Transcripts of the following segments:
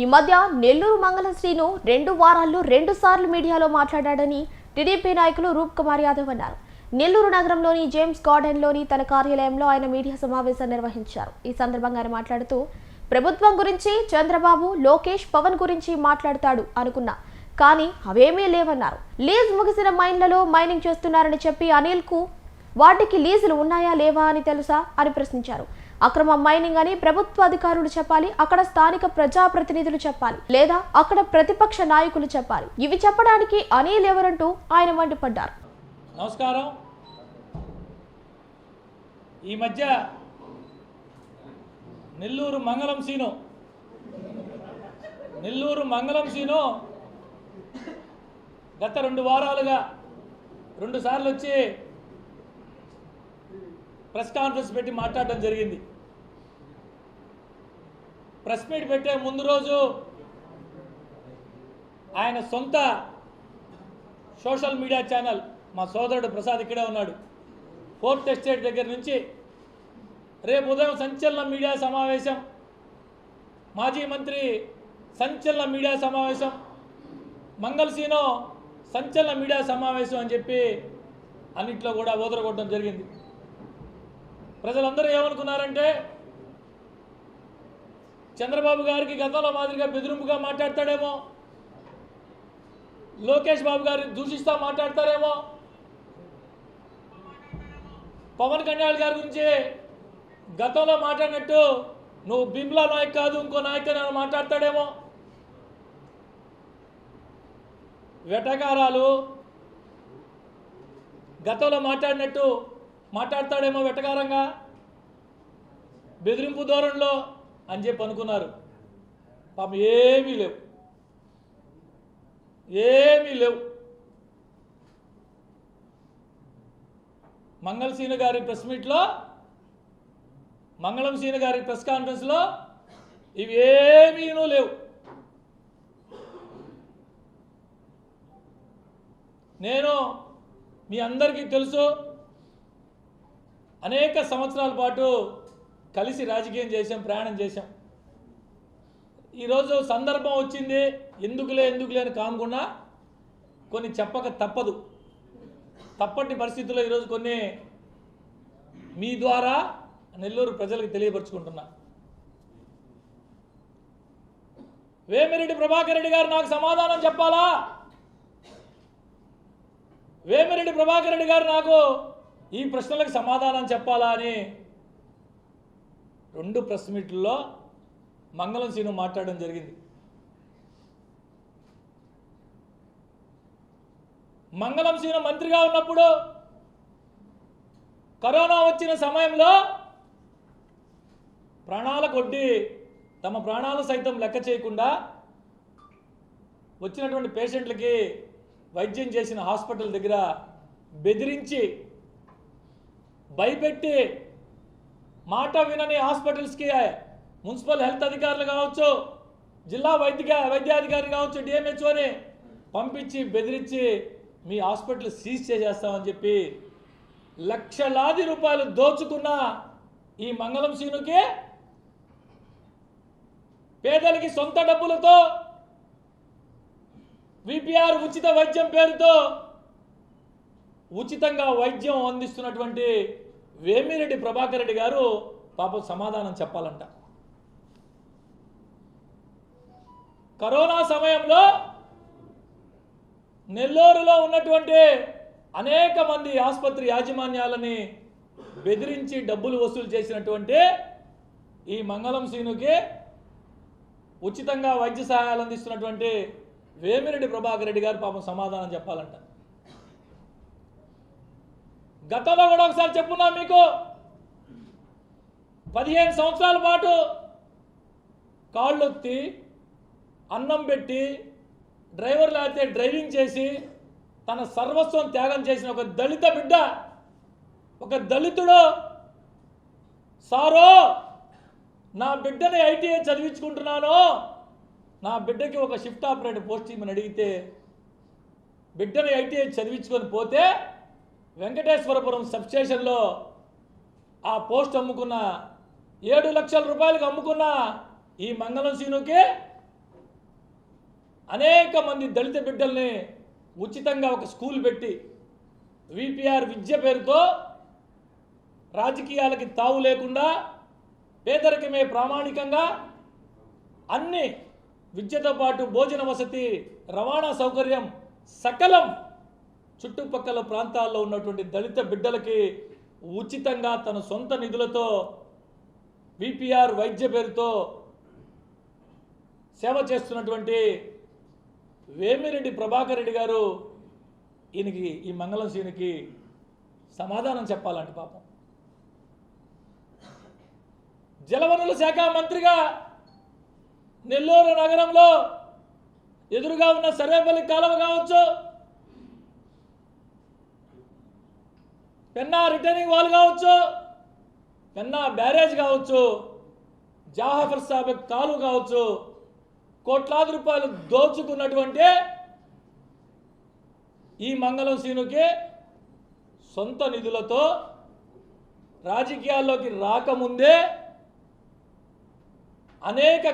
ఈ మధ్య నెల్లూరు మంగళం శ్రీను 2 వారాల్లో 2 సార్లు మీడియాలో మాట్లాడాడని టీడీపీ నాయకులు రూప్ కుమార్ యాదవ్ అన్నారు. నెల్లూరు నగరంలోని జేమ్స్ గార్డెన్లోని తన కార్యాలయంలో ఆయన మీడియా సమావేశం నిర్వహించారు. ఈ సందర్భంగా ఆయన మాట్లాడుతూ ప్రభుత్వం గురించి చంద్రబాబు, లోకేష్, పవన్ గురించి మాట్లాడతాడు అనుకున్నా, కానీ అవేమీ లేవన్నారు. లీజ్ ముగిసిన మైన్లలో మైనింగ్ చేస్తున్నారని చెప్పి అనిల్కు వాటికి లీజులు ఉన్నాయా లేవా అని తెలుసా అని ప్రశ్నించారు. అక్రమ మైనింగ్ అని ప్రభుత్వ అధికారులు చెప్పాలి, అక్కడ స్థానిక ప్రజాప్రతినిధులు చెప్పాలి, లేదా అక్కడ ప్రతిపక్ష నాయకులు చెప్పాలి. ఇవి చెప్పడానికి అనిల్ ఎవరంటూ ఆయన మండిపడ్డారు. నమస్కారం. ఈ మధ్య నెల్లూరు మంగళం సీను గత 2 వారాలుగా 2 సార్లు వచ్చి ప్రెస్ కాన్ఫరెన్స్ పెట్టి మాట్లాడడం జరిగింది. ప్రెస్ మీట్ పెట్టే ముందు రోజు ఆయన సొంత సోషల్ మీడియా ఛానల్, మా సోదరుడు ప్రసాద్ ఇక్కడే ఉన్నాడు, 4th ఎస్టేట్ దగ్గర నుంచి రేపు ఉదయం సంచలన మీడియా సమావేశం, మాజీ మంత్రి సంచలన మీడియా సమావేశం, మంగళసీనో సంచలన మీడియా సమావేశం అని చెప్పి అన్నింటిలో కూడా ఓదరగొట్టడం జరిగింది. ప్రజలందరూ ఏమనుకున్నారంటే చంద్రబాబు గారికి గతంలో మాదిరిగా బెదిరింపుగా మాట్లాడతాడేమో, లోకేష్ బాబు గారిని దూషిస్తా మాట్లాడతారేమో, పవన్ కళ్యాణ్ గారి గురించి గతంలో మాట్లాడినట్టు నువ్వు బిమ్లా నాయక్ కాదు ఇంకో నాయక్ అని మాట్లాడతాడేమో, వెటకారాలు గతంలో మాట్లాడినట్టు మాట్లాడతాడేమో వెటకారంగా, బెదిరింపు ధోరణిలో అని చెప్పి అనుకున్నారు. పాపం ఏమీ లేవు. మంగళం సీను గారి ప్రెస్ కాన్ఫరెన్స్లో ఇవి ఏమీనూ లేవు. నేను మీ అందరికీ తెలుసు, అనేక సంవత్సరాల పాటు కలిసి రాజకీయం చేసాం, ప్రయాణం చేసాం. ఈరోజు సందర్భం వచ్చింది, ఎందుకులే అని కానుకున్నా కొన్ని చెప్పక తప్పటి పరిస్థితుల్లో ఈరోజు కొన్ని మీ ద్వారా నెల్లూరు ప్రజలకు తెలియపరుచుకుంటున్నా. వేమిరెడ్డి ప్రభాకర్ రెడ్డి గారు నాకు సమాధానం చెప్పాలా, వేమిరెడ్డి ప్రభాకర్ రెడ్డి గారు నాకు ఈ ప్రశ్నలకు సమాధానం చెప్పాలా అని 2 ప్రెస్ మీట్లలో మంగళం సీను మాట్లాడడం జరిగింది. మంగళం సీను మంత్రిగా ఉన్నప్పుడు కరోనా వచ్చిన సమయంలో ప్రాణాల కొద్ది తమ ప్రాణాలు సైతం లెక్క చేయకుండా వచ్చినటువంటి పేషెంట్లకి వైద్యం చేసిన హాస్పిటల్ దగ్గర బెదిరించి భయపెట్టి మాట వినని హాస్పిటల్స్కి మున్సిపల్ హెల్త్ అధికారులు కావచ్చు, జిల్లా వైద్యాధికారి కావచ్చు, డిఎంహెచ్ఓని పంపించి బెదిరించి మీ హాస్పిటల్ సీజ్ చేసేస్తామని చెప్పి లక్షలాది రూపాయలు దోచుకున్న ఈ మంగళం సీనుకి పేదలకి సొంత డబ్బులతో విపిఆర్ ఉచిత వైద్యం పేరుతో ఉచితంగా వైద్యం అందిస్తున్నటువంటి వేమిరెడ్డి ప్రభాకర్ రెడ్డి గారు పాపం సమాధానం చెప్పాలంట. కరోనా సమయంలో నెల్లూరులో ఉన్నటువంటి అనేక మంది ఆసుపత్రి యాజమాన్యాలని బెదిరించి డబ్బులు వసూలు చేసినటువంటి ఈ మంగళం సీనుకి ఉచితంగా వైద్య సహాయాలు అందిస్తున్నటువంటి వేమిరెడ్డి ప్రభాకర్ రెడ్డి గారు పాపం సమాధానం చెప్పాలంట. గతంలో కూడా ఒకసారి చెప్పున్నా మీకు, 15 సంవత్సరాల పాటు కాళ్ళొత్తి అన్నం పెట్టి డ్రైవర్లు అయితే డ్రైవింగ్ చేసి తన సర్వస్వం త్యాగం చేసిన ఒక దళిత బిడ్డ, ఒక దళితుడు సారో నా బిడ్డని ఐటీఐ చదివించుకుంటున్నాను, నా బిడ్డకి ఒక షిఫ్ట్ ఆపరేటర్ పోస్ట్ ఇమ్మని అడిగితే బిడ్డని ఐటీఐ చదివించుకొని పోతే వెంకటేశ్వరపురం సబ్స్టేషన్లో ఆ పోస్ట్ అమ్ముకున్న 7 లక్షల రూపాయలకు అమ్ముకున్న ఈ మంగళం సీనుకి అనేక మంది దళిత బిడ్డల్ని ఉచితంగా ఒక స్కూల్ పెట్టి విపిఆర్ విద్య పేరుతో రాజకీయాలకి తావు లేకుండా పేదరికమే ప్రామాణికంగా అన్ని విద్యతో పాటు భోజన వసతి రవాణా సౌకర్యం సకలం చుట్టుపక్కల ప్రాంతాల్లో ఉన్నటువంటి దళిత బిడ్డలకి ఉచితంగా తన సొంత నిధులతో విపిఆర్ వైద్య పేరుతో సేవ చేస్తున్నటువంటి వేమిరెడ్డి ప్రభాకర్ రెడ్డి గారు ఈయనకి ఈ మంగళం సీనికి సమాధానం చెప్పాలంట పాపం. జలవనరుల శాఖ మంత్రిగా నెల్లూరు నగరంలో ఎదురుగా ఉన్న సర్వేపల్లి కాలువ కావచ్చు, పెన్నా రిటర్నింగ్ వాల్ కావచ్చు, పెన్నా బ్యారేజ్ కావచ్చు, జాఫర్ సాబెక్ కాలువ కావచ్చు, కోట్లాది రూపాయలు దోచుకున్నటువంటి ఈ మంగళం సీనుకి సొంత నిధులతో రాజకీయాల్లోకి రాకముందే అనేక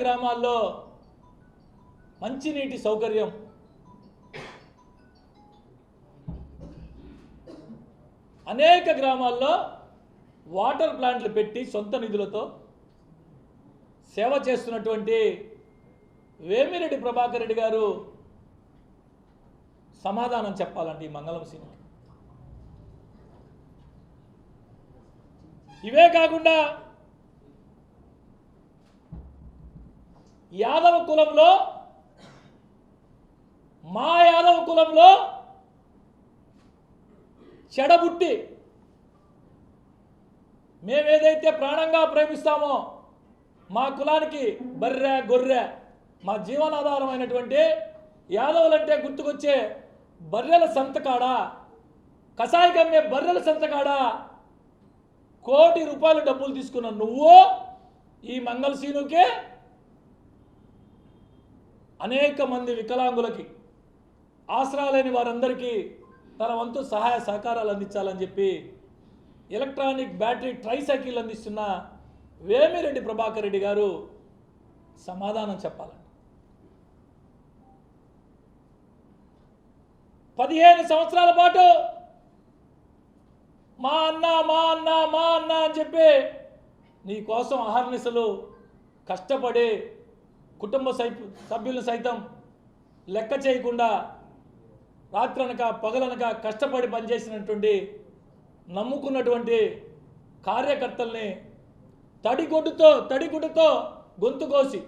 గ్రామాల్లో మంచినీటి సౌకర్యం, అనేక గ్రామాల్లో వాటర్ ప్లాంట్లు పెట్టి సొంత నిధులతో సేవ చేస్తున్నటువంటి వేమిరెడ్డి ప్రభాకర్ రెడ్డి గారు సమాధానం చెప్పాలండి ఈ మంగళం సీన్కి. ఇవే కాకుండా యాదవ కులంలో మా యాదవ కులంలో చెడబుట్టి మేమేదైతే ప్రాణంగా ప్రేమిస్తామో మా కులానికి బర్రె గొర్రె మా జీవనాధారమైనటువంటి యాదవులంటే గుర్తుకొచ్చే బర్రెల సంతకాడ, కసాయి కమ్మే బర్రెల సంతకాడ ₹1 కోటి డబ్బులు తీసుకున్న నువ్వు ఈ మంగళ సీనుకే అనేక మంది వికలాంగులకి ఆసరా లేని వారందరికీ తన వంతు సహాయ సహకారాలు అందించాలని చెప్పి ఎలక్ట్రానిక్ బ్యాటరీ ట్రైసైకిల్ అందిస్తున్న వేమిరెడ్డి ప్రభాకర్ రెడ్డి గారు సమాధానం చెప్పాలండి. 15 సంవత్సరాల పాటు మా అన్న అని చెప్పి నీ కోసం అహర్నిశలు కష్టపడి కుటుంబ సభ్యులను సైతం లెక్క చేయకుండా రాత్రనక పగలనక కష్టపడి పనిచేసినటువంటి నమ్ముకున్నటువంటి కార్యకర్తల్ని తడిగుడ్డతో గొంతు కోసి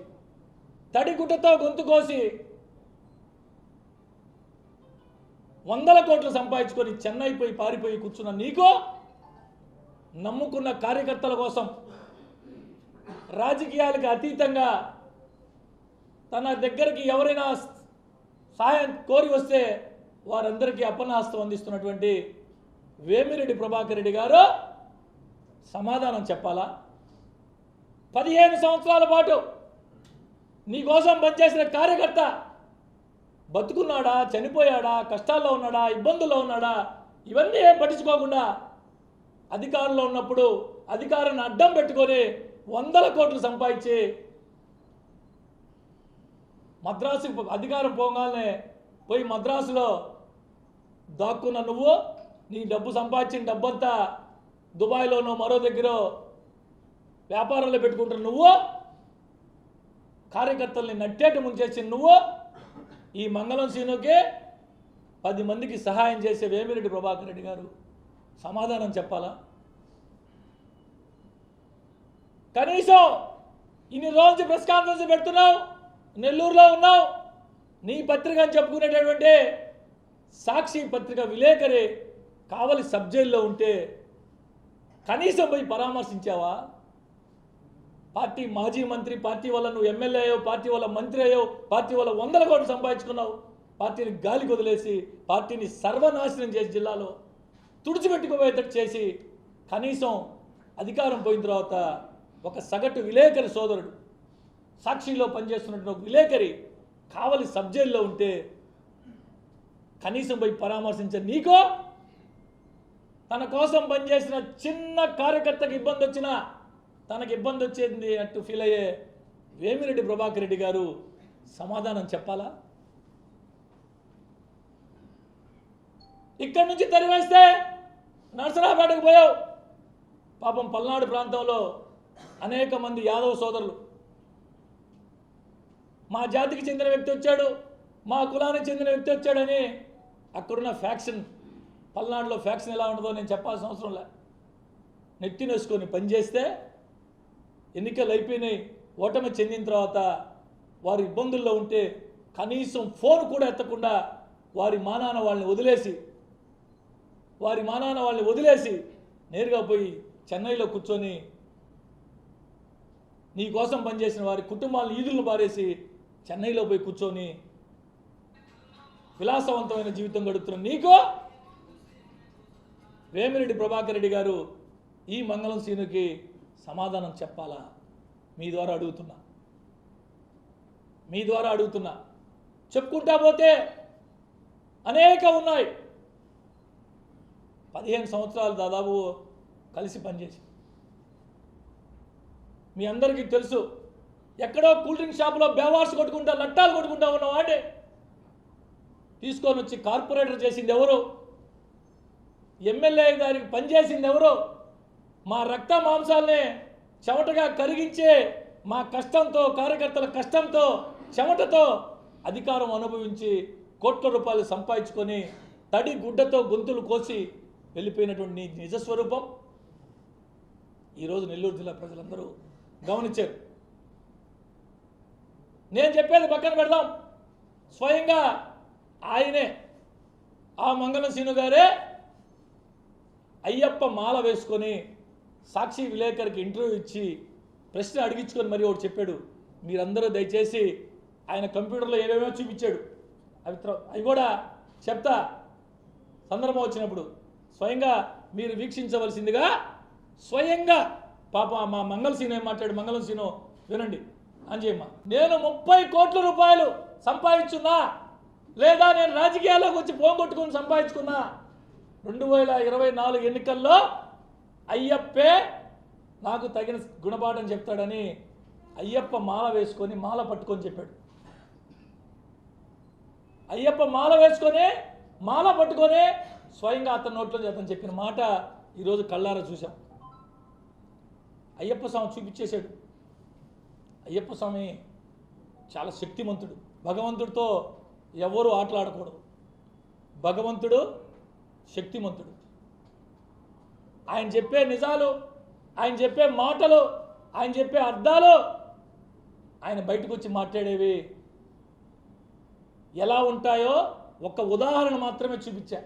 100 కోట్లు సంపాదించుకొని చెన్నై పోయి పారిపోయి కూర్చున్న నీకు నమ్ముకున్న కార్యకర్తల కోసం రాజకీయాలకు అతీతంగా తన దగ్గరికి ఎవరైనా సహాయం కోరి వస్తే వారందరికీ అపన్నహస్తం అందిస్తున్నటువంటి వేమిరెడ్డి ప్రభాకర్ రెడ్డి గారు సమాధానం చెప్పాలా? 15 సంవత్సరాల పాటు నీకోసం పనిచేసిన కార్యకర్త బతుకున్నాడా, చనిపోయాడా, కష్టాల్లో ఉన్నాడా, ఇబ్బందుల్లో ఉన్నాడా, ఇవన్నీ ఏం పట్టించుకోకుండా అధికారంలో ఉన్నప్పుడు అధికారాన్ని అడ్డం పెట్టుకొని 100 కోట్లు సంపాదించి మద్రాసు అధికారం పోగానే పోయి మద్రాసులో దాక్కున్న నువ్వు నీ డబ్బు సంపాదించిన డబ్బంతా దుబాయ్లోనో మరో దగ్గర వ్యాపారంలో పెట్టుకుంటున్న నువ్వు కార్యకర్తల్ని నట్టేట ముంచేసిన నువ్వు ఈ మంగళం సీనుకి 10 మందికి సహాయం చేసే వేమిరెడ్డి ప్రభాకర్ రెడ్డి గారు సమాధానం చెప్పాలా? కనీసం ఇన్ని రోజు ప్రెస్ కాన్ఫరెన్స్ పెడుతున్నావు, నెల్లూరులో ఉన్నావు, నీ పత్రిక అని చెప్పుకునేటటువంటి సాక్షి పత్రిక విలేకరి కావలి సబ్ జైల్లో ఉంటే కనీసం పోయి పరామర్శించావా? పార్టీ మాజీ మంత్రి, పార్టీ వల్ల నువ్వు ఎమ్మెల్యే అయ్యావు, పార్టీ వల్ల మంత్రి అయ్యావు, పార్టీ వల్ల 100 కోట్లు సంపాదించుకున్నావు, పార్టీని గాలికి వదిలేసి పార్టీని సర్వనాశనం చేసి జిల్లాలో తుడిచిపెట్టుకోబోయేటట్టు చేసి కనీసం అధికారం పోయిన తర్వాత ఒక సగటు విలేకరి సోదరుడు సాక్షిలో పనిచేస్తున్నటువంటి ఒక విలేకరి కావలి సబ్ జైల్లో ఉంటే కనీసం పోయి పరామర్శించే నీకో తన కోసం పనిచేసిన చిన్న కార్యకర్తకి ఇబ్బంది వచ్చినా తనకి ఇబ్బంది వచ్చేది అట్టు ఫీల్ అయ్యే వేమిరెడ్డి ప్రభాకర్ రెడ్డి గారు సమాధానం చెప్పాలా? ఇక్కడి నుంచి తరివేస్తే నరసరాపేటకు పోయావు. పాపం పల్నాడు ప్రాంతంలో అనేక మంది యాదవ సోదరులు, మా జాతికి చెందిన వ్యక్తి వచ్చాడు, మా కులానికి చెందిన వ్యక్తి వచ్చాడని అక్కడున్న ఫ్యాక్షన్, పల్నాడులో ఫ్యాక్షన్ ఎలా ఉంటుందో నేను చెప్పాల్సిన అవసరం లే. నెత్తినేసుకొని పనిచేస్తే ఎన్నికలు అయిపోయినాయి, ఓటమి చెందిన తర్వాత వారు ఇబ్బందుల్లో ఉంటే కనీసం ఫోన్ కూడా ఎత్తకుండా వారి మానాన వాళ్ళని వదిలేసి నేరుగా పోయి చెన్నైలో కూర్చొని నీ కోసం పనిచేసిన వారి కుటుంబాలను ఈదులను పారేసి చెన్నైలో పోయి కూర్చొని విలాసవంతమైన జీవితం గడుపుతున్న నీకు వేమిరెడ్డి ప్రభాకర్ రెడ్డి గారు ఈ మంగళం సీనుకి సమాధానం చెప్పాలా? మీ ద్వారా అడుగుతున్నా. చెప్పుకుంటా పోతే అనేక ఉన్నాయి. 15 సంవత్సరాలు దాదాపు కలిసి పనిచేసి మీ అందరికీ తెలుసు. ఎక్కడో కూల్ డ్రింక్ షాపులో బేవార్స్ కొట్టుకుంటా, లట్టాలు కొట్టుకుంటా ఉన్నవాడే తీసుకొని వచ్చి కార్పొరేటర్ చేసింది ఎవరు? ఎమ్మెల్యే గారికి పనిచేసింది ఎవరు? మా రక్త మాంసాలనే చెమటగా కరిగించే మా కష్టంతో, కార్యకర్తల కష్టంతో, చెమటతో అధికారం అనుభవించి కోట్ల రూపాయలు సంపాదించుకొని తడి గుడ్డతో గొంతులు కోసి వెళ్ళిపోయినటువంటి నీ నిజస్వరూపం ఈరోజు నెల్లూరు జిల్లా ప్రజలందరూ గమనించారు. నేను చెప్పేది పక్కన పెడదాం. స్వయంగా ఆయనే, ఆ మంగళం సీను గారే అయ్యప్ప మాల వేసుకొని సాక్షి విలేకరికి ఇంటర్వ్యూ ఇచ్చి ప్రశ్న అడిగించుకొని మరి ఒకటి చెప్పాడు. మీరందరూ దయచేసి ఆయన కంప్యూటర్లో ఏవేమో చూపించాడు, అవి కూడా చెప్తా సందర్భం వచ్చినప్పుడు స్వయంగా మీరు వీక్షించవలసిందిగా. స్వయంగా పాప మా మంగళ సీను ఏం మాట్లాడు, మంగళం సీను వినండి. అంజయ్యమ్మ, నేను 30 కోట్ల రూపాయలు సంపాదించున్నా, లేదా నేను రాజకీయాల్లోకి వచ్చి పోగొట్టుకుని సంపాదించుకున్నా, 2024 ఎన్నికల్లో అయ్యప్పే నాకు తగిన గుణపాఠం చెప్తాడని అయ్యప్ప మాల వేసుకొని మాల పట్టుకొని చెప్పాడు. అయ్యప్ప మాల వేసుకొని మాల పట్టుకొని స్వయంగా అతని నోట్లో అతను చెప్పిన మాట ఈరోజు కళ్ళారా చూసాం. అయ్యప్ప స్వామి చూపించేశాడు. అయ్యప్ప స్వామి చాలా శక్తిమంతుడు. భగవంతుడితో ఎవరు ఆటలాడకూడదు. భగవంతుడు శక్తిమంతుడు. ఆయన చెప్పే నిజాలు, ఆయన చెప్పే మాటలు, ఆయన చెప్పే అర్థాలు, ఆయన బయటకు వచ్చి మాట్లాడేవి ఎలా ఉంటాయో ఒక్క ఉదాహరణ మాత్రమే చూపించా.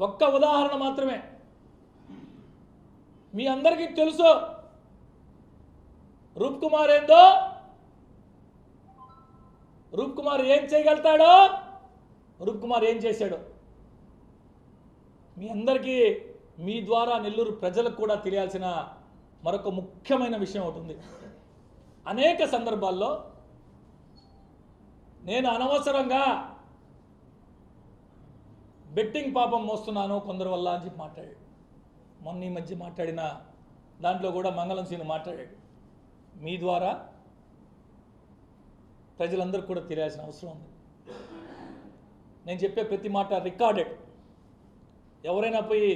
ఒక్క ఉదాహరణ మాత్రమే. మీ అందరికీ తెలుసు రూప్ కుమార్ ఏందో, రూప్ కుమార్ ఏం చేయగలుగుతాడో, రూప్ కుమార్ ఏం చేశాడో మీ అందరికీ, మీ ద్వారా నెల్లూరు ప్రజలకు కూడా తెలియాల్సిన మరొక ముఖ్యమైన విషయం ఒకటి ఉంది. అనేక సందర్భాల్లో నేను అనవసరంగా బెట్టింగ్ పాపం మోస్తున్నాను కొందరు వల్ల అని చెప్పి మాట్లాడాడు. మొన్న ఈ మధ్య మాట్లాడిన దాంట్లో కూడా మంగళం సీను మాట్లాడాడు. మీ ద్వారా ప్రజలందరూ కూడా తెలియాల్సిన అవసరం ఉంది. నేను చెప్పే ప్రతి మాట రికార్డెడ్. ఎవరైనా పోయి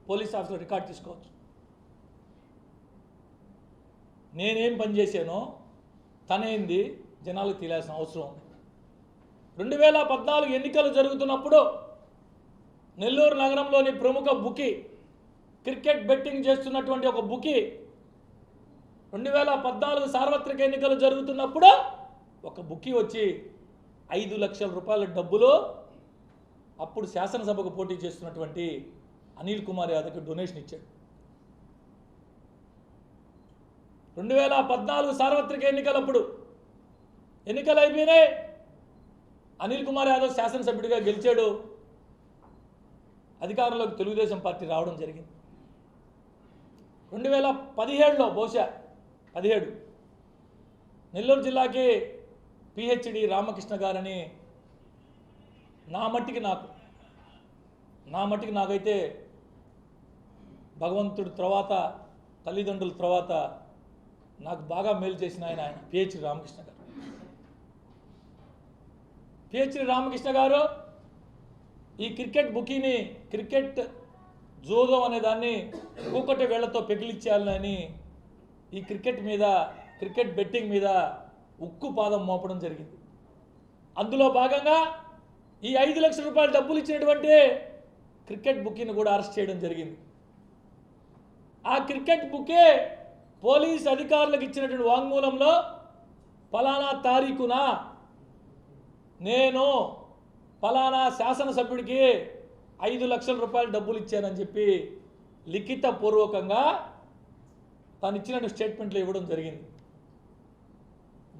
పోలీస్ ఆఫీసర్ రికార్డ్ తీసుకోవచ్చు. నేనేం పని చేశానో తనేంది జనాలకు తెలియాల్సిన అవసరం ఉంది. 2014 ఎన్నికలు జరుగుతున్నప్పుడు నెల్లూరు నగరంలోని ప్రముఖ బుకీ, క్రికెట్ బెట్టింగ్ చేస్తున్నటువంటి ఒక బుకీ 2014 సార్వత్రిక ఎన్నికలు జరుగుతున్నప్పుడు ఒక బుకీ వచ్చి 5 లక్షల రూపాయల డబ్బులు అప్పుడు శాసనసభకు పోటీ చేస్తున్నటువంటి అనిల్ కుమార్ యాదవ్కి డొనేషన్ ఇచ్చాడు. 2014 సార్వత్రిక ఎన్నికలప్పుడు ఎన్నికలు అయిపోయినాయి. అనిల్ కుమార్ యాదవ్ శాసనసభ్యుడిగా గెలిచాడు. అధికారంలోకి తెలుగుదేశం పార్టీ రావడం జరిగింది. 2017లో బహుశా 17 నెల్లూరు జిల్లాకి పిహెచ్డి రామకృష్ణ గారని నా మట్టికి నాకైతే భగవంతుడి తర్వాత, తల్లిదండ్రుల తర్వాత నాకు బాగా మేలు చేసిన ఆయన పిహెచ్డి రామకృష్ణ గారు. పిహెచ్డి రామకృష్ణ గారు ఈ క్రికెట్ బుకీని, క్రికెట్ జోదం అనే దాన్ని కూకటి వేళ్లతో పెకిలిచ్చేయాలని ఈ క్రికెట్ మీద, క్రికెట్ బెట్టింగ్ మీద ఉక్కు పాదం మోపడం జరిగింది. అందులో భాగంగా ఈ 5 లక్షల రూపాయలు డబ్బులు ఇచ్చినటువంటి క్రికెట్ బుకీని కూడా అరెస్ట్ చేయడం జరిగింది. ఆ క్రికెట్ బుకే పోలీస్ అధికారులకు ఇచ్చినటువంటి వాంగ్మూలంలో ఫలానా తారీఖున నేను ఫలానా శాసనసభ్యుడికి 5 లక్షల రూపాయలు డబ్బులు ఇచ్చానని చెప్పి లిఖితపూర్వకంగా తాను ఇచ్చిన స్టేట్మెంట్లు ఇవ్వడం జరిగింది.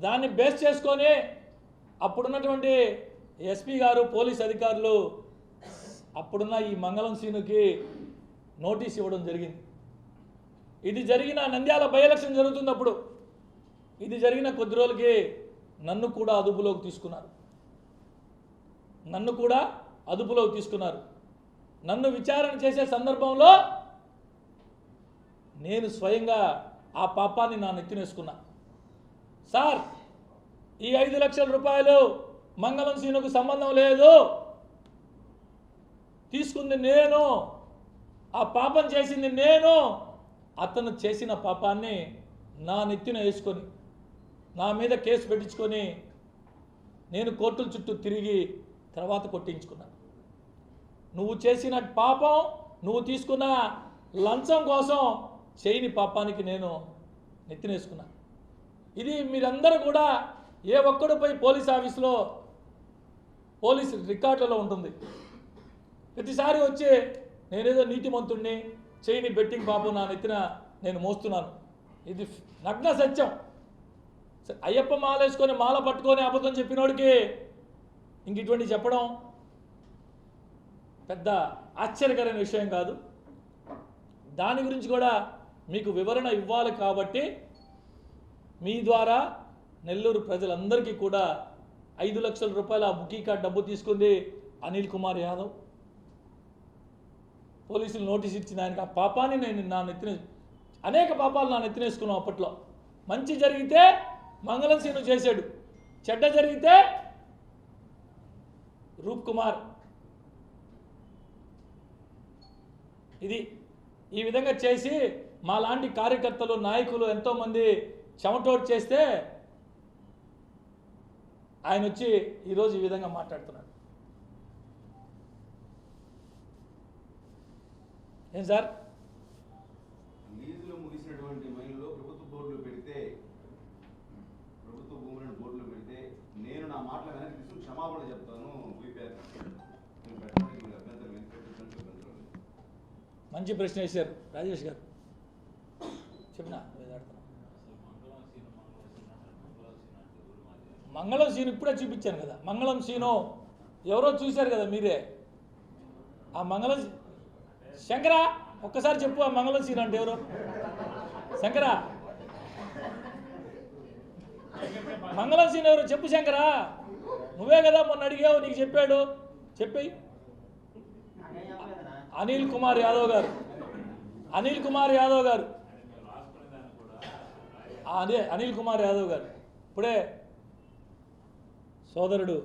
దాన్ని బేస్ చేసుకొని అప్పుడున్నటువంటి ఎస్పీ గారు, పోలీస్ అధికారులు అప్పుడున్న ఈ మంగళం సీనుకి నోటీస్ ఇవ్వడం జరిగింది. ఇది జరిగిన నంద్యాల బై ఎలక్షన్ జరుగుతుంది. అప్పుడు ఇది జరిగిన కొద్ది రోజులకి నన్ను కూడా అదుపులోకి తీసుకున్నారు. నన్ను విచారణ చేసే సందర్భంలో నేను స్వయంగా ఆ పాపాన్ని నా నెత్తినేసుకున్నా. సార్, ఈ 5 లక్షల రూపాయలు మంగళం సీనుకు సంబంధం లేదు, తీసుకుంది నేను, ఆ పాపం చేసింది నేను. అతను చేసిన పాపాన్ని నా నెత్తిన వేసుకొని నా మీద కేసు పెట్టించుకొని నేను కోర్టుల చుట్టూ తిరిగి తర్వాత కొట్టించుకున్నాను. నువ్వు చేసిన పాపం, నువ్వు తీసుకున్న లంచం కోసం చేయని పాపానికి నేను నెత్తినేసుకున్నా. ఇది మీరందరూ కూడా ఏ ఒక్కడు పోయి పోలీస్ ఆఫీసులో, పోలీస్ రికార్డులలో ఉంటుంది. ప్రతిసారి వచ్చి నేనేదో నీతిమంతుడిని, చేయని బెట్టింగ్ పాపం నా నెత్తిన నేను మోస్తున్నాను. ఇది నగ్న సత్యం. అయ్యప్ప మాల వేసుకొని, మాల పట్టుకొని అబద్ధం చెప్పినోడికి ఇంక ఇటువంటి చెప్పడం పెద్ద ఆశ్చర్యకరమైన విషయం కాదు. దాని గురించి కూడా మీకు వివరణ ఇవ్వాలి కాబట్టి మీ ద్వారా నెల్లూరు ప్రజలందరికీ కూడా 5 లక్షల రూపాయల బుకీ కార్డ్ డబ్బు తీసుకుంది అనిల్ కుమార్ యాదవ్. పోలీసులు నోటీస్ ఇచ్చిన ఆయనకి ఆ పాపాన్ని నేను నా నెత్తిన, అనేక పాపాలు నా నెత్తినేసుకున్నాం. అప్పట్లో మంచి జరిగితే మంగళం సీను చేశాడు, చెడ్డ జరిగితే రూప్ కుమార్. ఇది ఈ విధంగా చేసి మా లాంటి కార్యకర్తలు, నాయకులు ఎంతోమంది చెమటోడు చేస్తే ఆయన వచ్చి ఈరోజు ఈ విధంగా మాట్లాడుతున్నాడు. ఏం సార్, లీజులో ముగిసినటువంటి మైన్లో ప్రభుత్వ బోర్డులు పెడితే, ప్రభుత్వ భూములను బోర్డులు పెడితే నేను నా మాటలు వెనక్కి తీసుకుని క్షమాపణ చెప్తాను. మంచి ప్రశ్న వేశారు రాజేష్ గారు. చెప్పినా మంగళం సీను ఇప్పుడే చూపించాను కదా. మంగళం సీను ఎవరో చూశారు కదా మీరే. ఆ మంగళం శంకరా, ఒక్కసారి చెప్పు, ఆ మంగళం సీను అంటే ఎవరు? శంకరా, మంగళం సీను ఎవరు చెప్పు శంకరా. నువ్వే కదా మొన్న అడిగావు, నీకు చెప్పాడు, చెప్పి. అనిల్ కుమార్ యాదవ్ గారు, అదే అనిల్ కుమార్ యాదవ్ గారు. ఇప్పుడే సోదరుడు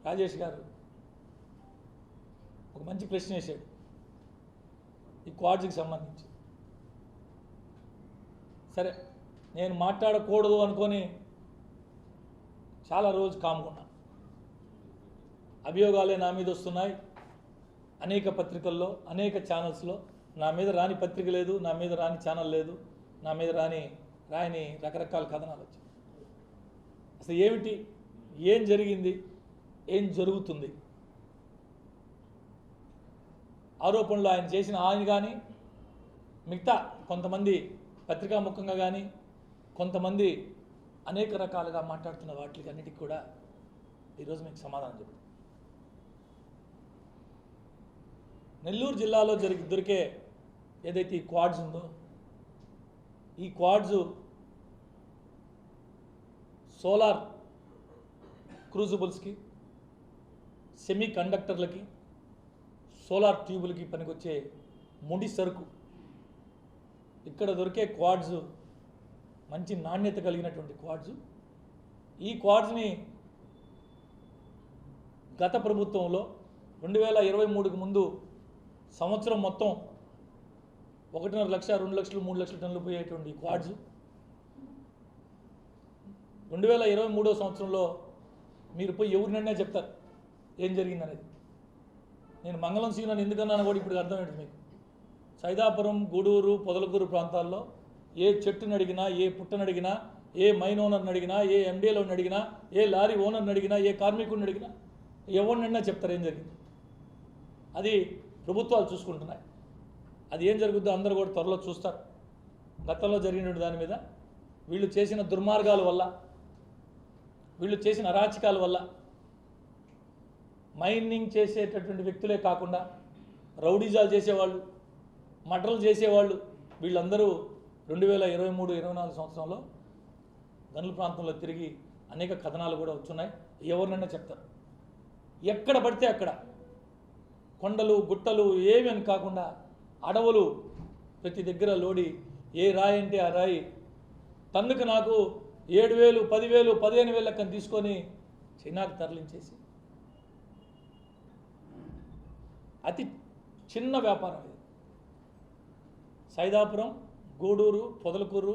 రాజేష్ గారు ఒక మంచి ప్రశ్న వేశాడు ఈ క్వాడ్స్కి సంబంధించి. సరే, నేను మాట్లాడకూడదు అనుకొని చాలా రోజు కాముకున్నా. అభియోగాలే నా మీద వస్తున్నాయి, అనేక పత్రికల్లో, అనేక ఛానల్స్లో. నా మీద రాని పత్రిక లేదు, నా మీద రాని ఛానల్ లేదు, నా మీద రాయని రకరకాల కథనాలు వచ్చాయి. అసలు ఏమిటి, ఏం జరిగింది, ఏం జరుగుతుంది? ఆరోపణలు ఆయన చేసిన ఆయన కానీ, మిగతా కొంతమంది పత్రికాముఖంగా కానీ, కొంతమంది అనేక రకాలుగా మాట్లాడుతున్న వాటికి అన్నిటికీ కూడా ఈరోజు మీకు సమాధానం చెప్తాను. నెల్లూరు జిల్లాలో దొరికే ఏదైతే ఈ క్వాడ్స్ ఉందో, ఈ క్వాడ్స్ సోలార్ క్రూజిబుల్స్కి, సెమీ కండక్టర్లకి, సోలార్ ట్యూబులకి పనికొచ్చే ముడి సరుకు. ఇక్కడ దొరికే క్వాడ్స్ మంచి నాణ్యత కలిగినటువంటి క్వాడ్స్. ఈ క్వాడ్స్ని గత ప్రభుత్వంలో 2023కు ముందు సంవత్సరం మొత్తం 1.5 లక్ష 2 లక్షలు 3 లక్షల టన్నులు పోయేటువంటి క్వాడ్స్ 2023 సంవత్సరంలో మీరు పోయి ఎవరినైనా చెప్తారు ఏం జరిగిందనేది. నేను మంగళం సీనని ఎందుకన్నాను కూడా ఇప్పుడు అర్థమైంది మీకు. సైదాపురం, గూడూరు, పొదలకూరు ప్రాంతాల్లో ఏ చెట్టుని అడిగినా, ఏ పుట్టని అడిగినా, ఏ మైన్ ఓనర్ని అడిగినా, ఏ ఎండీలోని అడిగినా, ఏ లారీ ఓనర్ని అడిగినా, ఏ కార్మికుడిని అడిగినా ఎవరినైనా చెప్తారు ఏం జరిగింది. అది ప్రభుత్వాలు చూసుకుంటున్నాయి. అది ఏం జరుగుతుందో అందరూ కూడా త్వరలో చూస్తారు. గతంలో జరిగినటువంటి దాని మీద వీళ్ళు చేసిన దుర్మార్గాల వల్ల, వీళ్ళు చేసిన అరాచకాల వల్ల మైనింగ్ చేసేటటువంటి వ్యక్తులే కాకుండా రౌడీజాలు చేసేవాళ్ళు, మర్డర్లు చేసేవాళ్ళు వీళ్ళందరూ 2023-24 సంవత్సరంలో గనుల ప్రాంతంలో తిరిగి అనేక కథనాలు కూడా వచ్చున్నాయి. ఎవరినైనా చెప్తారు. ఎక్కడ పడితే అక్కడ కొండలు, గుట్టలు ఏమి అని కాకుండా అడవులు ప్రతి దగ్గర లోడి, ఏ రాయి అంటే ఆ రాయి టన్నుకు నాకు 7,000, 10,000, 15,000 లెక్కను తీసుకొని చైనాకు తరలించేసి అతి చిన్న వ్యాపారం ఇది. సైదాపురం, గూడూరు, పొదలకూరు,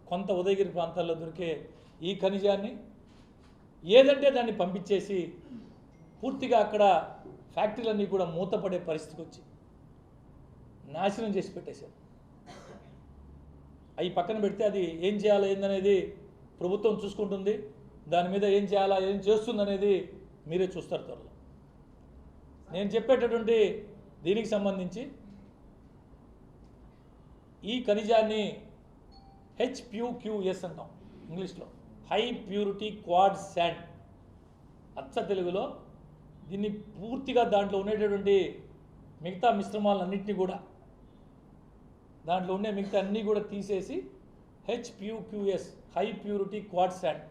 కొంత ఉదయగిరి ప్రాంతాల్లో దొరికే ఈ ఖనిజాన్ని ఏదంటే దాన్ని పంపించేసి పూర్తిగా అక్కడ ఫ్యాక్టరీలన్నీ కూడా మూతపడే పరిస్థితికి వచ్చి నాశనం చేసి పెట్టేశారు. అవి పక్కన పెడితే అది ఏం చేయాలా ఏందనేది ప్రభుత్వం చూసుకుంటుంది. దాని మీద ఏం చేయాలా, ఏం చేస్తుందనేది మీరే చూస్తారు త్వరలో. నేను చెప్పేటటువంటి దీనికి సంబంధించి ఈ ఖనిజాన్ని HPQS అంటాం ఇంగ్లీష్లో, హై ప్యూరిటీ క్వాడ్ శాండ్. అచ్చ తెలుగులో దీన్ని పూర్తిగా దాంట్లో ఉండేటటువంటి మిగతా మిశ్రమాలన్నింటినీ కూడా, దాంట్లో ఉండే మిగతా అన్నీ కూడా తీసేసి HPQS high purity quad sand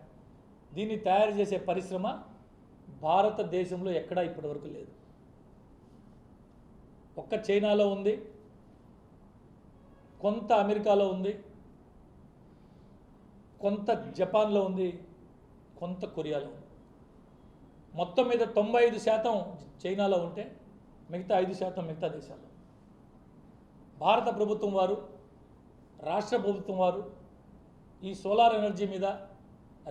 దీన్ని తయారు చేసే పరిశ్రమ భారతదేశంలో ఎక్కడా ఇప్పటివరకు లేదు. ఒక్క చైనాలో ఉంది, కొంత అమెరికాలో ఉంది, కొంత జపాన్లో ఉంది, కొంత కొరియాలో ఉంది. మొత్తం మీద 95% చైనాలో ఉంటే మిగతా 5% మిగతా దేశాల్లో. భారత ప్రభుత్వం వారు, రాష్ట్ర ప్రభుత్వం వారు ఈ సోలార్ ఎనర్జీ మీద,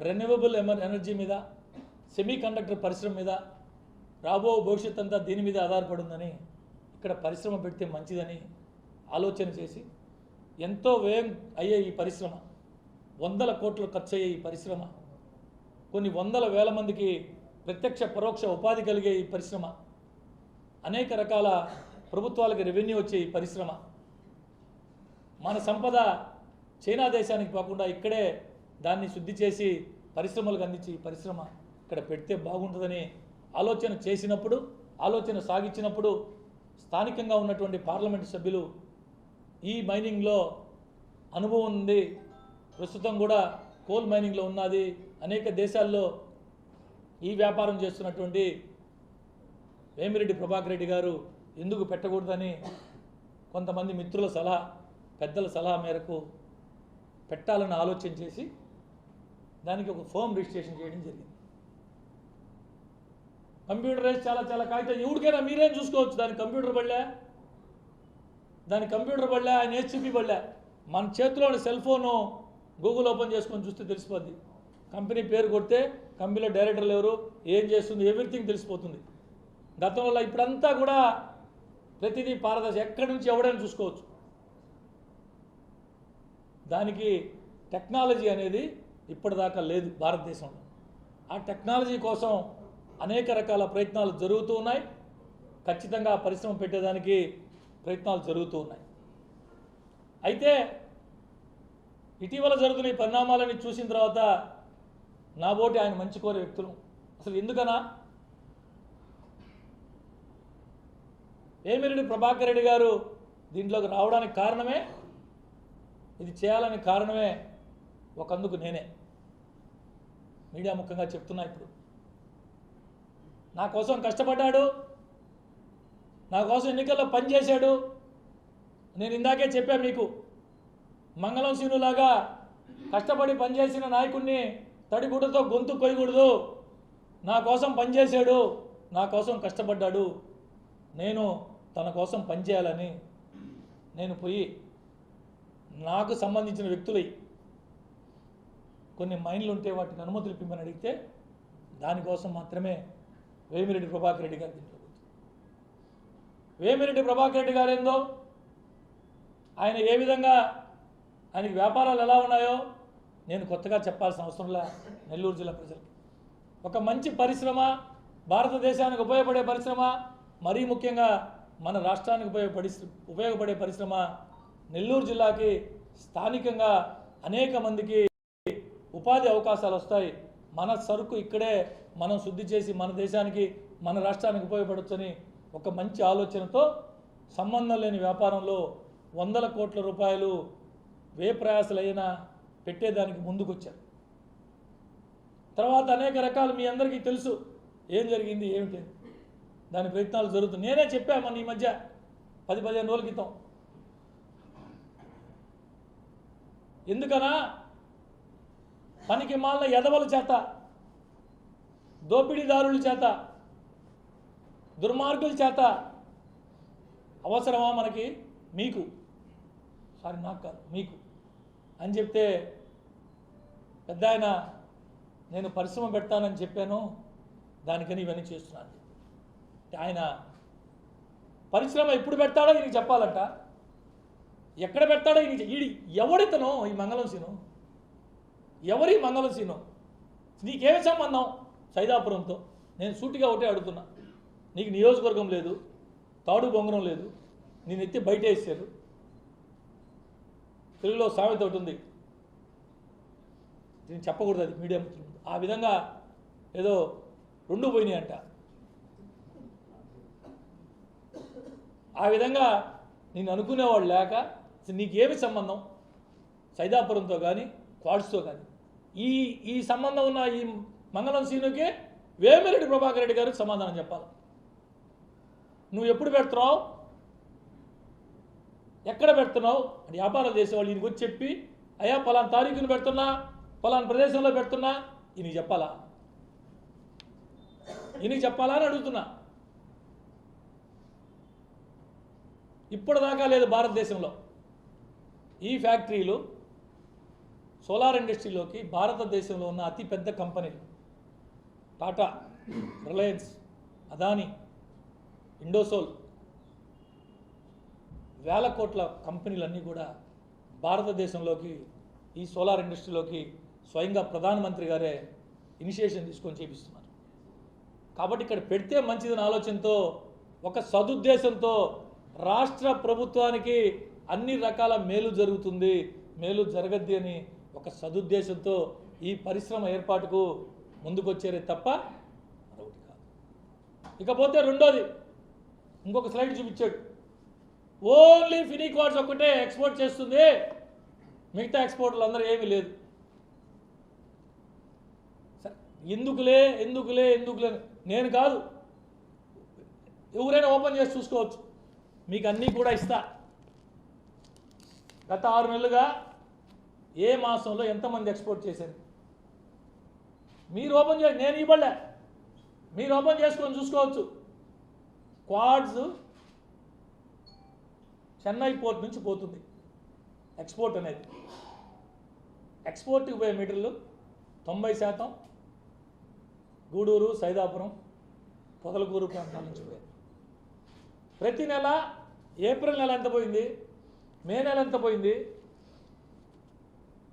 రెన్యూవబుల్ ఎనర్జీ మీద, సెమీ కండక్టర్ పరిశ్రమ మీద రాబో భవిష్యత్ అంతా దీని మీద ఆధారపడిందని, ఇక్కడ పరిశ్రమ పెడితే మంచిదని ఆలోచన చేసి ఎంతో వ్యయం అయ్యే ఈ పరిశ్రమ, 100 కోట్లు ఖర్చు అయ్యే ఈ పరిశ్రమ, కొన్ని 100,000 మందికి ప్రత్యక్ష పరోక్ష ఉపాధి కలిగే ఈ పరిశ్రమ, అనేక రకాల ప్రభుత్వాలకు రెవెన్యూ వచ్చే ఈ పరిశ్రమ, మన సంపద చైనా దేశానికి పోకుండా ఇక్కడే దాన్ని శుద్ధి చేసి పరిశ్రమలకు అందించి ఈ పరిశ్రమ ఇక్కడ పెడితే బాగుంటుందని ఆలోచన చేసినప్పుడు, ఆలోచన సాగించినప్పుడు స్థానికంగా ఉన్నటువంటి పార్లమెంటు సభ్యులు ఈ మైనింగ్లో అనుభవం ఉంది, ప్రస్తుతం కూడా కోల్ మైనింగ్లో ఉన్నది, అనేక దేశాల్లో ఈ వ్యాపారం చేస్తున్నటువంటి వేమిరెడ్డి ప్రభాకర్ రెడ్డి గారు ఎందుకు పెట్టకూడదని కొంతమంది మిత్రుల సలహా, పెద్దల సలహా మేరకు పెట్టాలని ఆలోచన చేసి దానికి ఒక ఫర్మ్ రిజిస్ట్రేషన్ చేయడం జరిగింది. కంప్యూటరైజ్ చాలా కాగితం ఎవరికైనా మీరేం చూసుకోవచ్చు. దాని కంప్యూటర్ బళ్ళే, ఆయన HCP బళ్ళే. మన చేతిలోని సెల్ ఫోను గూగుల్ ఓపెన్ చేసుకొని చూస్తే తెలిసిపోద్ది. కంపెనీ పేరు కొడితే కంపెనీలో డైరెక్టర్లు ఎవరు, ఏం చేస్తుంది, ఎవ్రీథింగ్ తెలిసిపోతుంది. గతంలో ఇప్పుడంతా కూడా ప్రతిదీ పారదర్శి, ఎక్కడి నుంచి ఎవడైనా చూసుకోవచ్చు. దానికి టెక్నాలజీ అనేది ఇప్పటిదాకా లేదు భారతదేశంలో. ఆ టెక్నాలజీ కోసం అనేక రకాల ప్రయత్నాలు జరుగుతూ ఉన్నాయి. ఖచ్చితంగా పరిశ్రమ పెట్టేదానికి ప్రయత్నాలు జరుగుతూ ఉన్నాయి. అయితే ఇటీవల జరుగుతున్న ఈ పరిణామాలని చూసిన తర్వాత నాబోటి ఆయన మంచి కోరే వ్యక్తులు అసలు ఎందుకనా వేమిరెడ్డి ప్రభాకర్ రెడ్డి గారు దీంట్లోకి రావడానికి కారణమే, ఇది చేయాలని కారణమే ఒకందుకు నేనే మీడియా ముఖంగా చెప్తున్నా. ఇప్పుడు నా కోసం కష్టపడ్డాడు, నా కోసం ఎన్నికల్లో పనిచేశాడు. నేను ఇందాకే చెప్పా మీకు, మంగళం సీనులాగా కష్టపడి పనిచేసిన నాయకుడిని తడిగుడ్డతో గొంతు కొయ్యకూడదు. నా కోసం పనిచేశాడు, నా కోసం కష్టపడ్డాడు, నేను తన కోసం పనిచేయాలని నేను పోయి నాకు సంబంధించిన వ్యక్తులై కొన్ని మైన్లు ఉంటే వాటికి అనుమతులు ఇప్పమని అడిగితే దానికోసం మాత్రమే వేమిరెడ్డి ప్రభాకర్ రెడ్డి గారు దీంట్లో వేమిరెడ్డి ప్రభాకర్ రెడ్డి గారు ఏందో, ఆయన ఏ విధంగా ఆయనకి వ్యాపారాలు ఎలా ఉన్నాయో నేను కొత్తగా చెప్పాల్సిన అవసరంలా నెల్లూరు జిల్లా ప్రజలకు. ఒక మంచి పరిశ్రమ, భారతదేశానికి ఉపయోగపడే పరిశ్రమ, మరీ ముఖ్యంగా మన రాష్ట్రానికి ఉపయోగపడే పరిశ్రమ నెల్లూరు జిల్లాకి స్థానికంగా అనేక మందికి ఉపాధి అవకాశాలు వస్తాయి. మన సరుకు ఇక్కడే మనం శుద్ధి చేసి మన దేశానికి మన రాష్ట్రానికి ఉపయోగపడొచ్చని ఒక మంచి ఆలోచనతో సంబంధం లేని వ్యాపారంలో వందల కోట్ల రూపాయలు వ్యయప్రయాసలైనా పెట్టేదానికి ముందుకొచ్చారు. తర్వాత అనేక రకాలు మీ అందరికీ తెలుసు ఏం జరిగింది ఏమిటి, దాని ప్రయత్నాలు జరుగుతుంది. నేనే చెప్పాను ఈ మధ్య 10-15 రోజుల క్రితం. ఎందుకనా పనికి మాలిన ఎదవల చేత, దోపిడీదారుల చేత, దుర్మార్గుల చేత అవసరమా మనకి, మీకు సారీ నాకు కాదు మీకు అని చెప్తే పెద్ద ఆయన నేను పరిశ్రమ పెడతానని చెప్పాను, దానికని ఇవన్నీ చేస్తున్నాను. ఆయన పరిశ్రమ ఎప్పుడు పెడతాడో ఈయనకి చెప్పాలంట, ఎక్కడ పెడతాడో ఈయన. ఎవడితనో ఈ మంగళం సీను, ఎవరి మంగళం సీను, నీకేమి సంబంధం సైదాపురంతో? నేను సూటిగా ఒకటే అడుగుతున్నా. నీకు నియోజకవర్గం లేదు, తాడు బొంగరం లేదు, నేను ఎత్తి బయట వేసారు. తెలుగులో సామెత ఒకటి ఉంది, నేను చెప్పకూడదు అది మీడియా మిత్రులు. ఆ విధంగా ఏదో 2 పోయినాయి అంట. ఆ విధంగా నేను అనుకునేవాళ్ళు లేక నీకేమి సంబంధం సైదాపురంతో కానీ క్వాడ్స్తో కానీ? ఈ సంబంధం ఉన్న ఈ మంగళం సీనుకే వేమిరెడ్డి ప్రభాకర్ రెడ్డి గారికి సమాధానం చెప్పాలి. నువ్వు ఎప్పుడు పెడుతున్నావు, ఎక్కడ పెడుతున్నావు అని వ్యాపారాలు చేసేవాళ్ళు ఈయనకి వచ్చి చెప్పి, అయ్యా పలానా తారీఖును పెడుతున్నా, పలానా ప్రదేశంలో పెడుతున్నా, ఈయనకి చెప్పాలా? ఈయనకి చెప్పాలా అని అడుగుతున్నా. ఇప్పటిదాకా లేదు భారతదేశంలో ఈ ఫ్యాక్టరీలు. సోలార్ ఇండస్ట్రీలోకి భారతదేశంలో ఉన్న అతిపెద్ద కంపెనీలు టాటా, రిలయన్స్, అదానీ, ఇండోసోల్, వేల కోట్ల కంపెనీలన్నీ కూడా భారతదేశంలోకి ఈ సోలార్ ఇండస్ట్రీలోకి స్వయంగా ప్రధానమంత్రి గారే ఇనిషియేషన్ తీసుకొని చేపిస్తున్నారు. కాబట్టి ఇక్కడ పెడితే మంచిదని ఆలోచనతో, ఒక సదుద్దేశంతో రాష్ట్ర ప్రభుత్వానికి అన్ని రకాల మేలు జరుగుతుంది, మేలు జరగద్ది అని ఒక సదుద్దేశంతో ఈ పరిశ్రమ ఏర్పాటుకు ముందుకొచ్చారే తప్ప మరొకటి కాదు. ఇకపోతే రెండోది, ఇంకొక స్లైడ్ చూపించాడు. ఓన్లీ ఫినిక్వాడ్స్ ఒక్కటే ఎక్స్పోర్ట్ చేస్తుంది, మిగతా ఎక్స్పోర్ట్లు అందరూ ఏమీ లేదు. ఎందుకులే ఎందుకులే ఎందుకులే, నేను కాదు, ఎవరైనా ఓపెన్ చేసి చూసుకోవచ్చు. మీకు అన్నీ కూడా ఇస్తా. గత 6 నెలలుగా ఏ మాసంలో ఎంతమంది ఎక్స్పోర్ట్ చేశారు మీరు ఓపెన్ చేసి, నేను ఇవ్వలే, మీరు ఓపెన్ చేసుకొని చూసుకోవచ్చు. క్వాడ్స్ చెన్నై పోర్ట్ నుంచి పోతుంది ఎక్స్పోర్ట్ అనేది. ఎక్స్పోర్ట్కి పోయే మీటర్లు 90% గూడూరు, సైదాపురం, పొదలకూరు ప్రాంతాల నుంచి పోయాయి. ప్రతి నెల ఏప్రిల్ నెల ఎంత పోయింది, మే నెల ఎంత పోయింది,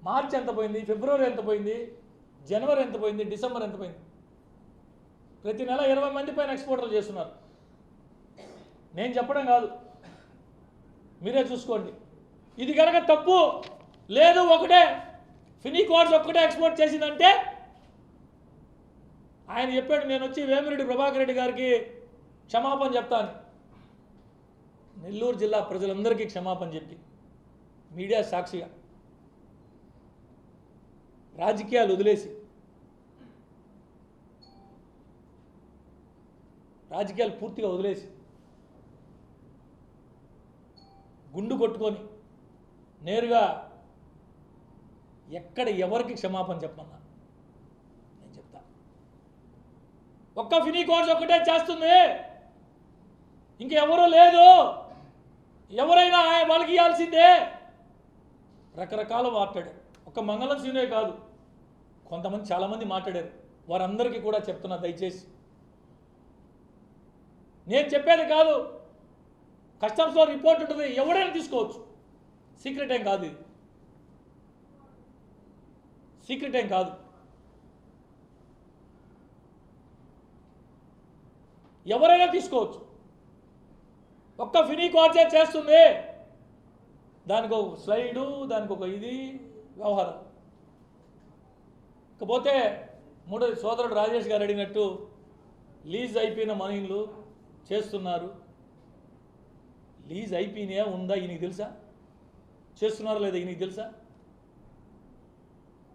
మార్చి ఎంత పోయింది, ఫిబ్రవరి ఎంత పోయింది, జనవరి ఎంత పోయింది, డిసెంబర్ ఎంత పోయింది? ప్రతి నెల 20 మంది పైన ఎక్స్పోర్టర్లు చేస్తున్నారు. నేను చెప్పడం కాదు, మీరే చూసుకోండి. ఇది కనుక తప్పు లేదు, ఒకటే ఫినిక్వాడ్స్ ఒక్కటే ఎక్స్పోర్ట్ చేసిందంటే ఆయన చెప్పాడు, నేను వచ్చి వేమిరెడ్డి ప్రభాకర్ రెడ్డి గారికి క్షమాపణ చెప్తాను. నెల్లూరు జిల్లా ప్రజలందరికీ క్షమాపణ చెప్పి మీడియా సాక్షిగా రాజకీయాలు వదిలేసి, రాజకీయాలు పూర్తిగా వదిలేసి గుండు కొట్టుకొని నేరుగా ఎక్కడ ఎవరికి క్షమాపణ చెప్పమన్నా నేను చెప్తా. ఒక్క ఫినీ కోర్స్ ఒక్కటే చేస్తుంది, ఇంకెవరూ లేదు, ఎవరైనా వాళ్ళకి ఇవ్వాల్సిందే. రకరకాలు మాట్లాడారు. ఒక మంగళం సీనే కాదు, కొంతమంది చాలామంది మాట్లాడారు. వారందరికీ కూడా చెప్తున్నా, దయచేసి నేను చెప్పేది కాదు, కస్టమ్స్లో రిపోర్ట్ ఉంటుంది, ఎవరైనా తీసుకోవచ్చు. సీక్రెట్ ఏం కాదు, ఇది సీక్రెట్ ఏం కాదు. ఎవరైనా తీసుకోవచ్చు. ఒక్క ఫినీ కోర్సే చేస్తుంది, దానికి ఒక స్లైడు, దానికి ఒక ఇది వ్యవహారం. ఇకపోతే మూడోది సోదరుడు రాజేష్ గారు అడిగినట్టు లీజ్ అయిపోయిన మనీలు చేస్తున్నారు. లీజ్ అయిపోయినా ఉందా ఈయనకి తెలుసా? చేస్తున్నారా లేదా ఈయనకి తెలుసా?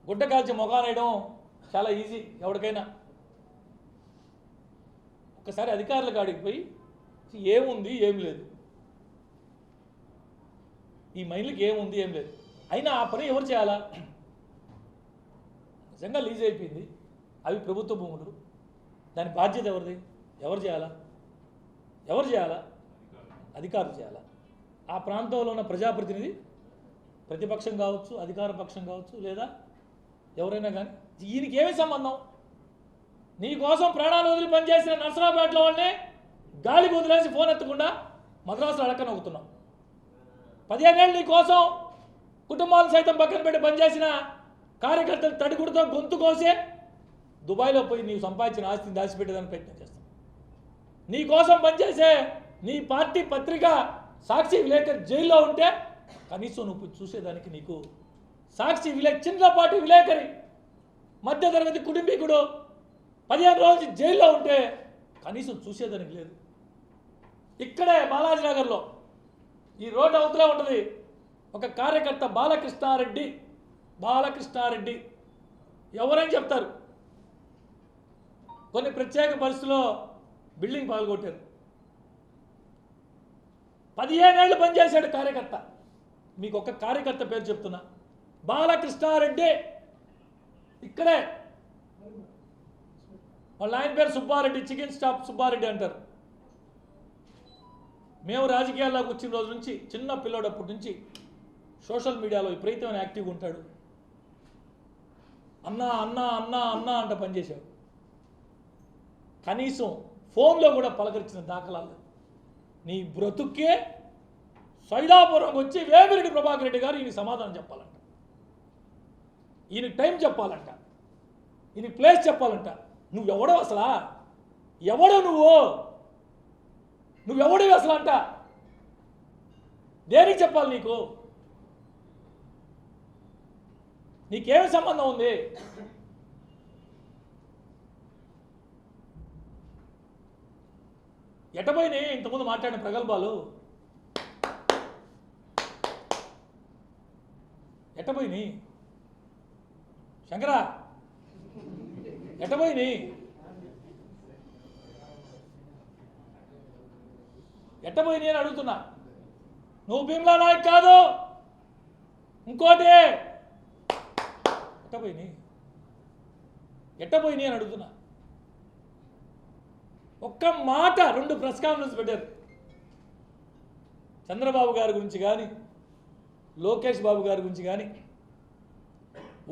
గుడ్డ కాల్చి మొఖానేయడం చాలా ఈజీ ఎవరికైనా. ఒకసారి అధికారుల కాడికి పోయి ఏముంది ఏం లేదు, ఈ మైన్లకి ఏముంది ఏం లేదు, అయినా ఆ పని ఎవరు చేయాలా? నిజంగా లీజ్ అయిపోయింది, అవి ప్రభుత్వ భూములు, దాని బాధ్యత ఎవరిది? ఎవరు చేయాలా? ఎవరు చేయాలా? అధికారులు చేయాలా? ఆ ప్రాంతంలో ఉన్న ప్రజాప్రతినిధి, ప్రతిపక్షం కావచ్చు, అధికార పక్షం కావచ్చు, లేదా ఎవరైనా కానీ. ఈయనకి ఏమి సంబంధం? నీ కోసం ప్రాణాలు వదిలి పనిచేసిన నర్సరావుపేటలో వాళ్ళని గాలికి వదిలేసి ఫోన్ ఎత్తకుండా మద్రాసులో అడక్క నొక్కుతున్నాం. 15 ఏళ్ళు నీ కోసం కుటుంబాలను సైతం పక్కన పెట్టి పనిచేసిన కార్యకర్తలు తడిగుడితో గొంతు కోసే దుబాయ్లో పోయి నీవు సంపాదించిన ఆస్తిని దాచిపెట్టేదానికి ప్రయత్నం చేస్తాం. నీ కోసం పనిచేసే నీ పార్టీ పత్రిక సాక్షి విలేకరి జైల్లో ఉంటే కనీసం నువ్వు చూసేదానికి నీకు సాక్షి చిన్నపాటి విలేకరి మధ్యతరగతి కుటుంబీకుడు 15 రోజులు జైల్లో ఉంటే కనీసం చూసేదానికి లేదు. ఇక్కడే బాలాజీనగర్లో ఈ రోడ్డు అవతలే ఉంటుంది ఒక కార్యకర్త బాలకృష్ణారెడ్డి ఎవరైనా చెప్తారు, కొన్ని ప్రత్యేక పరిస్థితుల్లో బిల్డింగ్ పాల్గొట్టారు. 15 ఏళ్ళు పనిచేశాడు కార్యకర్త. మీకు ఒక కార్యకర్త పేరు చెప్తున్నా, బాలకృష్ణారెడ్డి. ఇక్కడే వాళ్ళ ఆయన పేరు సుబ్బారెడ్డి, చికెన్ స్టాప్ సుబ్బారెడ్డి అంటారు. మేము రాజకీయాల్లోకి వచ్చిన రోజు నుంచి, చిన్న పిల్లోడప్పటి నుంచి సోషల్ మీడియాలో విపరీతమైన యాక్టివ్గా ఉంటాడు. అన్నా అన్నా అన్నా అన్నా అంట పనిచేశాడు. కనీసం ఫోన్లో కూడా పలకరించిన దాఖలాలు. నీ బ్రతుక్కే సైదాపురం వచ్చి వేమిరెడ్డి ప్రభాకర్ రెడ్డి గారు ఈయనకి సమాధానం చెప్పాలంట, ఈయనకి టైం చెప్పాలంట, ఈయనకి ప్లేస్ చెప్పాలంట. నువ్వెవడో అసలా? ఎవడో నువ్వెవడివి అసలు అంట? దేనికి చెప్పాలి నీకు? నీకేమి సంబంధం ఉంది? ఎటపోయినాయి ఇంతకుముందు మాట్లాడిన ప్రగల్భాలు? ఎటపోయినాయి? శంకరా ఎటపోయినాయి? ఎట్టపోయినాయి అని అడుగుతున్నా. నువ్వు భీమ్లా నాయక్ కాదు, ఇంకోటి. ఎట్టపోయినాయి అని అడుగుతున్నా. ఒక్క మాట 2 ప్రెస్ కాన్ఫరెన్స్ పెట్టారు. చంద్రబాబు గారి గురించి కానీ, లోకేష్ బాబు గారి గురించి కానీ,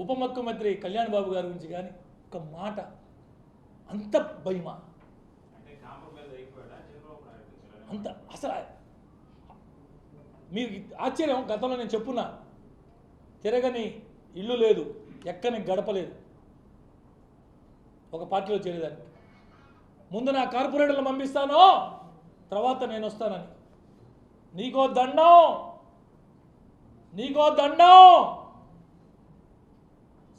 ఉప ముఖ్యమంత్రి కళ్యాణ్ బాబు గారి గురించి కానీ ఒక మాట. అంత భయమా? అంత అసలు మీకు ఆశ్చర్యం. గతంలో నేను చెప్పున్నా, తిరగని ఇల్లు లేదు, ఎక్కని గడపలేదు ఒక పార్టీలో చేరేదానికి. ముందు నా కార్పొరేటర్లు పంపిస్తాను, తర్వాత నేను వస్తానని. నీకో దండం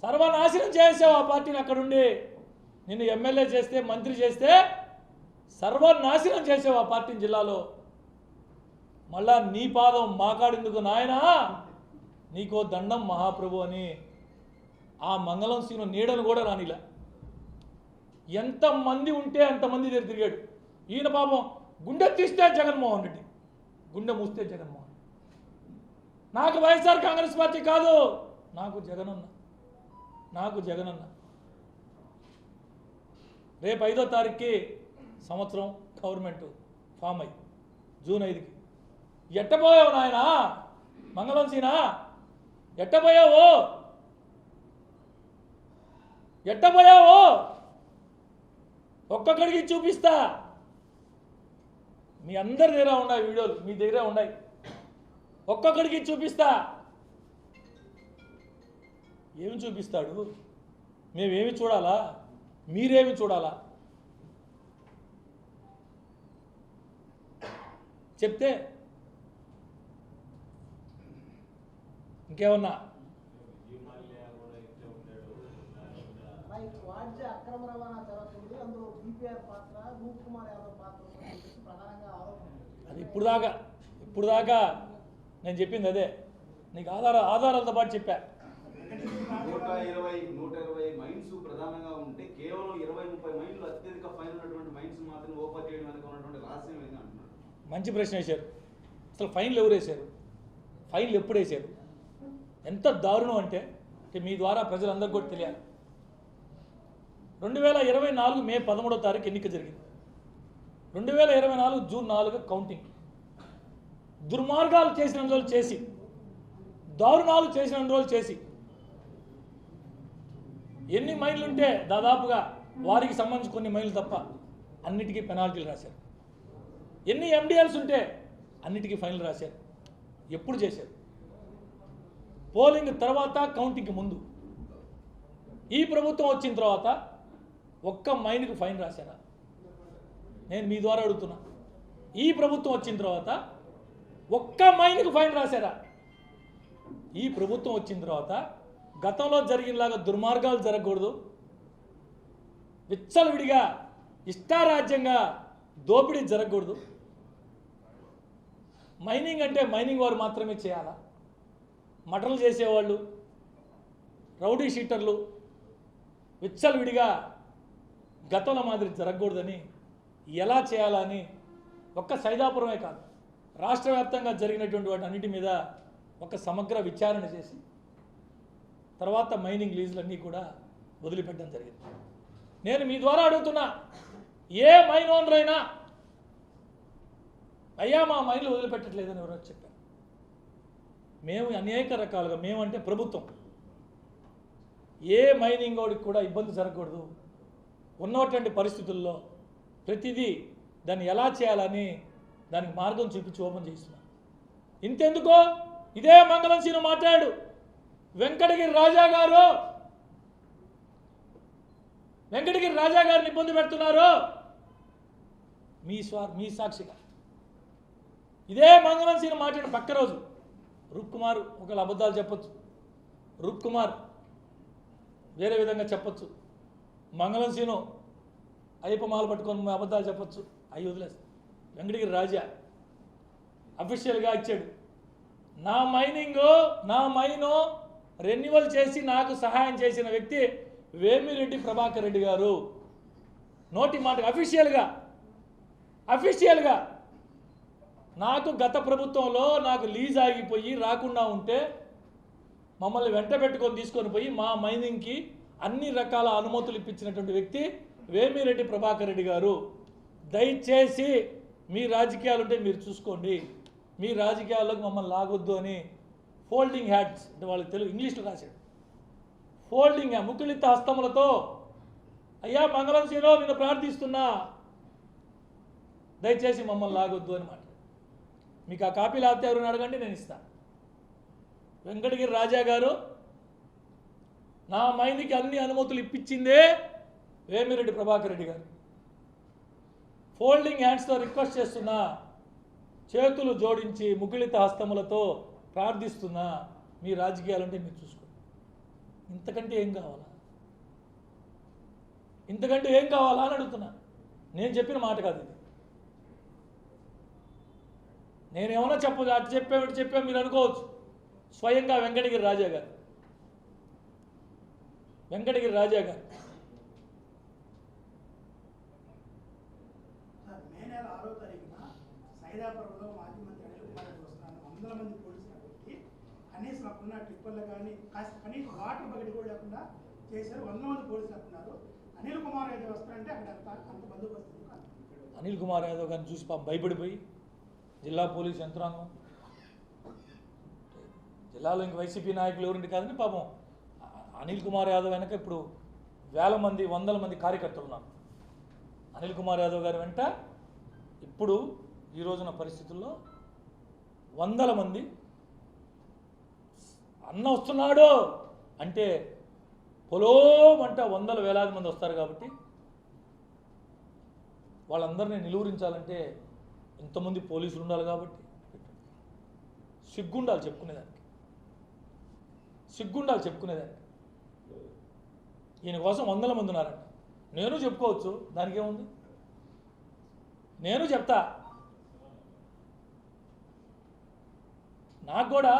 సర్వనాశనం చేసావు ఆ పార్టీని. అక్కడుండి నిన్ను ఎమ్మెల్యే చేస్తే, మంత్రి చేస్తే సర్వనాశనం చేసావు ఆ పార్టీని జిల్లాలో. మళ్ళా నీ పాదం మాకాడేందుకు నాయనా, నీకో దండం మహాప్రభు అని ఆ మంగళం సీను నీడను కూడా రానిలా. ఎంతమంది ఉంటే అంతమంది దగ్గర తిరిగాడు. ఈయన పాపం గుండె తీస్తే జగన్మోహన్ రెడ్డి, గుండె మూస్తే జగన్మోహన్. నాకు వైఎస్ఆర్ కాంగ్రెస్ పార్టీ కాదు, నాకు జగనన్న రేపు 5వ తారీఖుకి సంవత్సరం గవర్నమెంట్ ఫామ్ అయ్యి జూన్ 5కి ఎట్టపోయావు నాయన మంగళం సీనా ఎట్టపోయావు ఒక్కొక్కడికి చూపిస్తా మీ అందరి దగ్గర ఉన్నాయి వీడియోలు మీ దగ్గర ఉన్నాయి ఒక్కొక్కడికి చూపిస్తా ఏమి చూపిస్తాడు మేమేమి చూడాలా మీరేమి చూడాలా చెప్తే ఇంకేమన్నా వాణిజ్య అక్రమ రవాణా జరుగుతుంది అందులో బీపీఆర్ పాత్ర రూప్ కుమార్ యాదవ్ పాత్ర ప్రధానంగా ఆరోపణ అది ఇప్పుడు దాకా నేను చెప్పింది అదే నీకు ఆధారాలతో పాటు చెప్పా 120 మైన్స్ ప్రధానంగా ఉంటే కేవలం 20-30 మైన్లు అత్యధిక ఫైన్ ఉన్నటువంటి మైన్స్ మాత్రం ఓపెన్ చేయడం వెనక ఉన్నటువంటి రహస్యం ఏంటి అంటున్నారు. మంచి ప్రశ్న వేశారు. అసలు ఫైన్లు ఎవరు వేశారు, ఫైన్లు ఎప్పుడు వేశారు, ఎంత దారుణం అంటే మీ ద్వారా ప్రజలందరికీ కూడా తెలియాలి. 2024 మే 13వ తారీఖు ఎన్నిక జరిగింది. 2024 జూన్ 4 కౌంటింగ్. దుర్మార్గాలు చేసిన రోజులు చేసి, దారుణాలు చేసిన రోజులు చేసి, ఎన్ని మైళ్ళు ఉంటే దాదాపుగా వారికి సంబంధించి కొన్ని మైళ్ళు తప్ప అన్నిటికీ పెనాల్టీలు రాశారు. ఎన్ని ఎండిఎల్స్ ఉంటే అన్నిటికీ ఫైన్లు రాశారు. ఎప్పుడు చేశారు? పోలింగ్ తర్వాత, కౌంటింగ్కి ముందు. ఈ ప్రభుత్వం వచ్చిన తర్వాత ఒక్క మైన్కి ఫైన్ రాశారా? నేను మీ ద్వారా అడుగుతున్నా. ఈ ప్రభుత్వం వచ్చిన తర్వాత ఒక్క మైన్కి ఫైన్ రాశారా? ఈ ప్రభుత్వం వచ్చిన తర్వాత గతంలో జరిగినలాగా దుర్మార్గాలు జరగకూడదు, విచ్చలవిడిగా ఇష్టారాజ్యంగా దోపిడీ జరగకూడదు. మైనింగ్ అంటే మైనింగ్ వారు మాత్రమే చేయాలా? మటర్లు చేసేవాళ్ళు, రౌడీ షీటర్లు విచ్చలవిడిగా గతంలో మాదిరి జరగకూడదని ఎలా చేయాలని ఒక్క సైదాపురమే కాదు, రాష్ట్ర వ్యాప్తంగా జరిగినటువంటి వాటి అన్నిటి మీద ఒక సమగ్ర విచారణ చేసి తర్వాత మైనింగ్ లీజులన్నీ కూడా వదిలిపెట్టడం జరిగింది. నేను మీ ద్వారా అడుగుతున్నా, ఏ మైన్ ఓనర్ అయినా అయ్యా మా మైన్లు వదిలిపెట్టట్లేదని ఎవరో చెప్పారు. మేము అనేక రకాలుగా, మేమంటే ప్రభుత్వం, ఏ మైనింగ్ వాడికి కూడా ఇబ్బంది జరగకూడదు, ఉన్నటువంటి పరిస్థితుల్లో ప్రతిదీ దాన్ని ఎలా చేయాలని దానికి మార్గం చూపించి ఓపెన్ చేస్తున్నాం. ఇంతెందుకో ఇదే మంగళం సీను మాట్లాడు, వెంకటగిరి రాజా గారిని ఇబ్బంది పెడుతున్నారు మీ సాక్షిగా. ఇదే మంగళం సీను మాట్లాడిన పక్క రోజు రూప్ కుమార్ ఒకవేళ అబద్ధాలు చెప్పొచ్చు, రూప్ కుమార్ వేరే విధంగా చెప్పొచ్చు, మంగళం సీను అయ్యప్ప మాల పట్టుకొని అబద్ధాలు చెప్పొచ్చు, అవి వదిలేస్తాను. వెంకటగిరి రాజా అఫీషియల్గా ఇచ్చాడు, నా మైను రెన్యువల్ చేసి నాకు సహాయం చేసిన వ్యక్తి వేమిరెడ్డి ప్రభాకర్ రెడ్డి గారు. నోటి మాట అఫీషియల్గా నాకు గత ప్రభుత్వంలో నాకు లీజ్ ఆగిపోయి రాకుండా ఉంటే మమ్మల్ని వెంట పెట్టుకొని తీసుకొని పోయి మా మైనింగ్కి అన్ని రకాల అనుమతులు ఇప్పించినటువంటి వ్యక్తి వేమిరెడ్డి ప్రభాకర్ రెడ్డి గారు. దయచేసి మీ రాజకీయాలు ఉంటే మీరు చూసుకోండి, మీ రాజకీయాల్లోకి మమ్మల్ని లాగొద్దు అని ఫోల్డింగ్ హ్యాండ్స్ అంటే వాళ్ళకి తెలుగు ఇంగ్లీష్లో రాశాడు. ఫోల్డింగ్ ముకుళిత హస్తములతో అయ్యా మంగళం సీనో నిన్ను ప్రార్థిస్తున్నా, దయచేసి మమ్మల్ని లాగొద్దు అని మాట. మీకు ఆ కాపీ లేకపోతే ఎవరైనా అడగండి, నేను ఇస్తాను. వెంకటగిరి రాజా గారు నా మైండ్కి అన్ని అనుమతులు ఇప్పించిందే వేమిరెడ్డి ప్రభాకర్ రెడ్డి గారు. ఫోల్డింగ్ హ్యాండ్స్తో రిక్వెస్ట్ చేస్తున్నా, చేతులు జోడించి ముకుళిత హస్తములతో ప్రార్థిస్తున్నా, మీ రాజకీయాలంటే మీరు చూసుకోండి. ఇంతకంటే ఏం కావాలా అని అడుగుతున్నా. నేను చెప్పిన మాట కాదు ఇది. నేనేమన్నా అటు చెప్పా మీరు అనుకోవచ్చు. స్వయంగా వెంకటగిరి రాజా గారు మే నెల 6వ తారీఖున సైదాపురంలో మాజీ మంత్రి అనిల్ కుమార్ రెడ్డి వస్తున్నారు. 100 మంది పోలీసులు పెట్టి కనీసం మాకున్న టిప్పర్లు కానీ కనీసం వాటర్ బకెట్ కూడా లేకుండా చేశారు. 100 మంది పోలీసులు అంటున్నారు. అనిల్ కుమార్ యాదవ్ వస్తారంటే అక్కడ అంత బందోబస్తు కాదు. అనిల్ కుమార్ యాదవ్ గారిని చూసి పాపం భయపడిపోయి జిల్లా పోలీస్ యంత్రాంగం, జిల్లాలో ఇంక వైసీపీ నాయకులు ఎవరింటి కాదని పాపం అనిల్ కుమార్ యాదవ్ వెనక ఇప్పుడు వేల మంది 100 మంది కార్యకర్తలు ఉన్నారు. అనిల్ కుమార్ యాదవ్ గారి వెంట ఇప్పుడు ఈ రోజున పరిస్థితుల్లో 100 మంది అన్న వస్తున్నాడు అంటే పొలోమంట 100 వేలాది మంది వస్తారు. కాబట్టి వాళ్ళందరినీ నిలువరించాలంటే ఇంతమంది పోలీసులు ఉండాలి. కాబట్టి సిగ్గుండాలి చెప్పుకునేదానికి, ఈయన కోసం 100 మంది ఉన్నారంట. నేను చెప్పుకోవచ్చు, దానికి ఏముంది, నేను చెప్తా. నాకు కూడా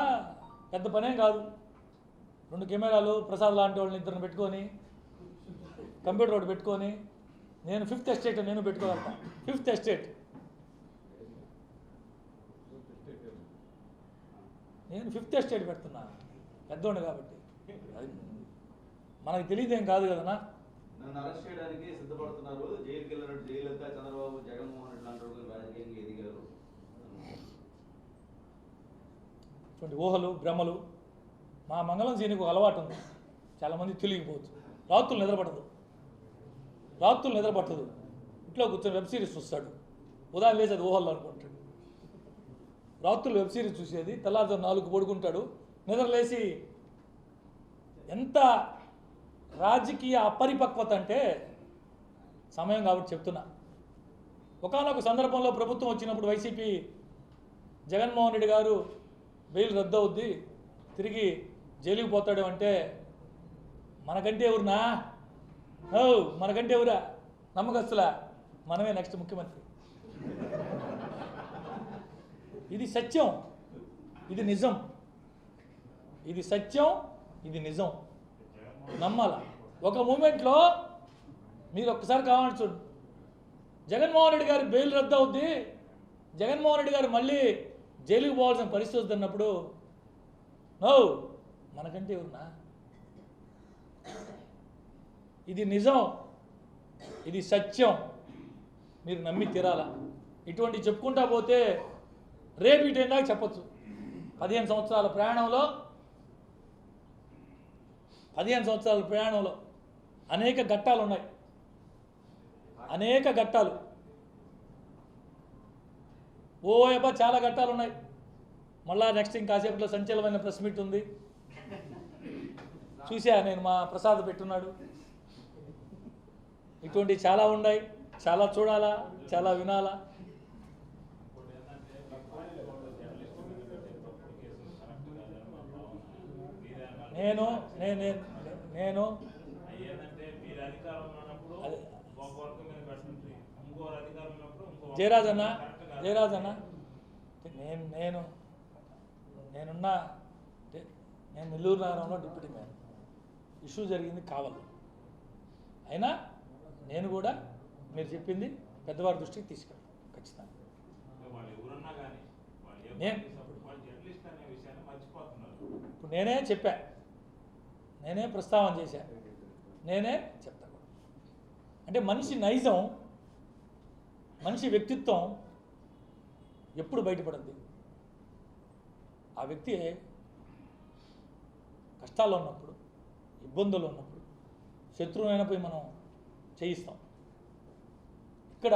పెద్ద పనేం కాదు. 2 కెమెరాలు ప్రసాద్ లాంటి వాళ్ళని ఇద్దరిని పెట్టుకొని, కంప్యూటర్ ఒకటి పెట్టుకొని, నేను 5th ఎస్టేట్ నేను పెట్టుకోగలుగుతా. 5th ఎస్టేట్ నేను 5th ఎస్టేట్ పెడుతున్నా, పెద్దోండి కాబట్టి. మనకు తెలియదేం కాదు కదన్నా. నన్ను అరెస్ట్ చేయడానికి సిద్ధపడుతున్నారు. జైలుకి వెళ్ళినట్టు జైలంతా చంద్రబాబు, జగన్మోహన్ రెడ్డి లాంటి వాళ్ళు రాజకీయంగా ఎదిగారు. ఇటువంటి ఊహలు భ్రమలు మా మంగళం సీనికి ఒక అలవాటు ఉంది. చాలామంది తెలియకపోవచ్చు. రాత్రులు నిద్రపట్టదు. ఇంట్లో కూర్చొని వెబ్ సిరీస్ చూస్తాడు. ఉదయం లేచి అది ఊహల్లో అనుకుంటాడు. రాత్రులు వెబ్ సిరీస్ చూసేది, తెల్లారితో 4కు పడుకుంటాడు. నిద్రలేసి ఎంత రాజకీయ అపరిపక్వత అంటే సమయం కాబట్టి చెప్తున్నా. ఒకానొక సందర్భంలో ప్రభుత్వం వచ్చినప్పుడు వైసీపీ జగన్మోహన్ రెడ్డి గారు బెయిల్ రద్దు అవుద్ది, తిరిగి జైలుకి పోతాడు అంటే మనకంటే ఎవరునా, మనకంటే ఎవరా నమ్మకస్తులా, మనమే నెక్స్ట్ ముఖ్యమంత్రి. ఇది సత్యం, ఇది నిజం. ఇది సత్యం, ఇది నిజం. నమ్మాల. ఒక మూమెంట్లో మీరు ఒక్కసారి కావాలని చూడండి, జగన్మోహన్ రెడ్డి గారి బెయిల్ రద్దు అవుద్ది, జగన్మోహన్ రెడ్డి గారు మళ్ళీ జైలుకి పోవాల్సిన పరిస్థితి వస్తున్నప్పుడు మనకంటే ఎవరున్నా. ఇది నిజం, ఇది సత్యం. మీరు నమ్మి తీరాలా. ఇటువంటి చెప్పుకుంటా పోతే రేపు ఇటు దాకా చెప్పచ్చు. 15 సంవత్సరాల ప్రయాణంలో అనేక ఘట్టాలు ఉన్నాయి, అనేక ఘట్టాలు. ఓయబ్బా చాలా ఘట్టాలు ఉన్నాయి. మళ్ళా నెక్స్ట్ ఇంకాసేపట్లో సంచలనమైన ప్రెస్ మీట్ ఉంది. చూసా నేను, మా ప్రసాద్ పెట్టున్నాడు. ఇటువంటి చాలా ఉన్నాయి, చాలా చూడాలా, చాలా వినాలా. నేను జయరాజ్ అన్న నేను నెల్లూరు నగరంలో డిప్యూటీ మేయర్. ఇష్యూ జరిగింది కావాలి. అయినా నేను కూడా మీరు చెప్పింది పెద్దవారి దృష్టికి తీసుకెళ్ళాను ఖచ్చితంగా. ఇప్పుడు నేనే చెప్పా, నేనే ప్రస్తావన చేశా, నేనే చెప్తా. అంటే మనిషి నైజం, మనిషి వ్యక్తిత్వం ఎప్పుడు బయటపడుద్ది. ఆ వ్యక్తి కష్టాల్లో ఉన్నప్పుడు, ఇబ్బందుల్లో ఉన్నప్పుడు శత్రువునైనా పోయి మనం చేయిస్తాం. ఇక్కడ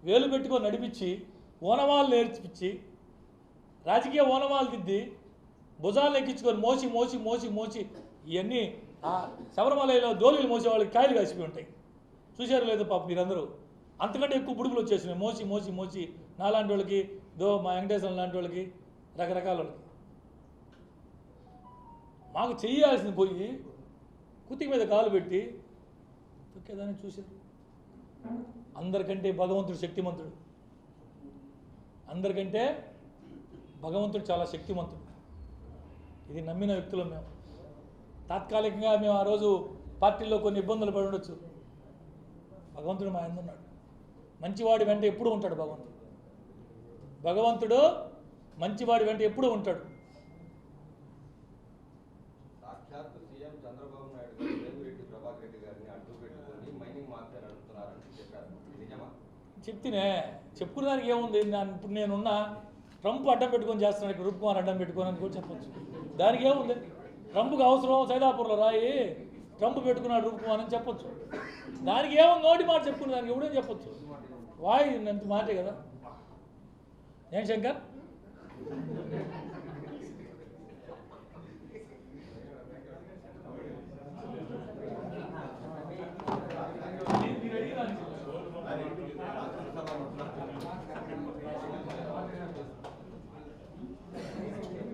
వేలు పెట్టుకొని నడిపించి ఓనమాలు నేర్పించి రాజకీయ ఓనమాలు దిద్ది భుజాలు ఎక్కించుకొని మోసి ఇవన్నీ ఆ శబరిమలలో దోళీలు మోసే వాళ్ళకి కాయలు కాసిపోయి ఉంటాయి. చూశారు లేదు పాప మీరందరూ. అంతకంటే ఎక్కువ బుడుగులు వచ్చేసినాయి మోసి నాలాంటి వాళ్ళకి, మా వెంకటేశ్వరం లాంటి వాళ్ళకి, రకరకాల వాళ్ళకి. మాకు చేయాల్సింది పోయి కుతికి మీద కాలు పెట్టి తొక్కేదాన్ని చూశారు. అందరికంటే భగవంతుడు శక్తిమంతుడు, అందరికంటే భగవంతుడు చాలా శక్తిమంతుడు. ఇది నమ్మిన వ్యక్తులం మేము. తాత్కాలికంగా మేము ఆ రోజు పార్టీలో కొన్ని ఇబ్బందులు పడి ఉండొచ్చు. భగవంతుడు మా యందు ఉన్నాడు. మంచివాడి వెంట ఎప్పుడూ ఉంటాడు భగవంతుడు మంచివాడి వెంట ఎప్పుడూ ఉంటాడు. సాక్షాత్తు సీఎం చంద్రబాబు నాయుడు గారు వేమిరెడ్డి ప్రభాకర్ రెడ్డి గారిని అడ్డు పెట్టుకొని మైనింగ్ మాఫియా నడుపుతున్నారని చెప్పారు. నిజమా? చెప్తేనే చెప్పుకునే దానికి ఏముంది? ఇప్పుడు నేనున్నా ట్రంప్ అడ్డం పెట్టుకొని చేస్తున్నాడు, ఇక్కడ రూప్ కుమార్ అడ్డం పెట్టుకొని అని కూడా చెప్పొచ్చు. దానికి ఏముంది? ట్రంప్కి అవసరం సైదాపూర్లో రాయి ట్రంప్ పెట్టుకున్నాడు రూప్ కుమార్ అని చెప్పొచ్చు. దానికి ఏముంది? నోటి మాట చెప్పుకునే దానికి ఎవడేం చెప్పొచ్చు? వాయి అంత మాటే కదా. ఏం శంకర్?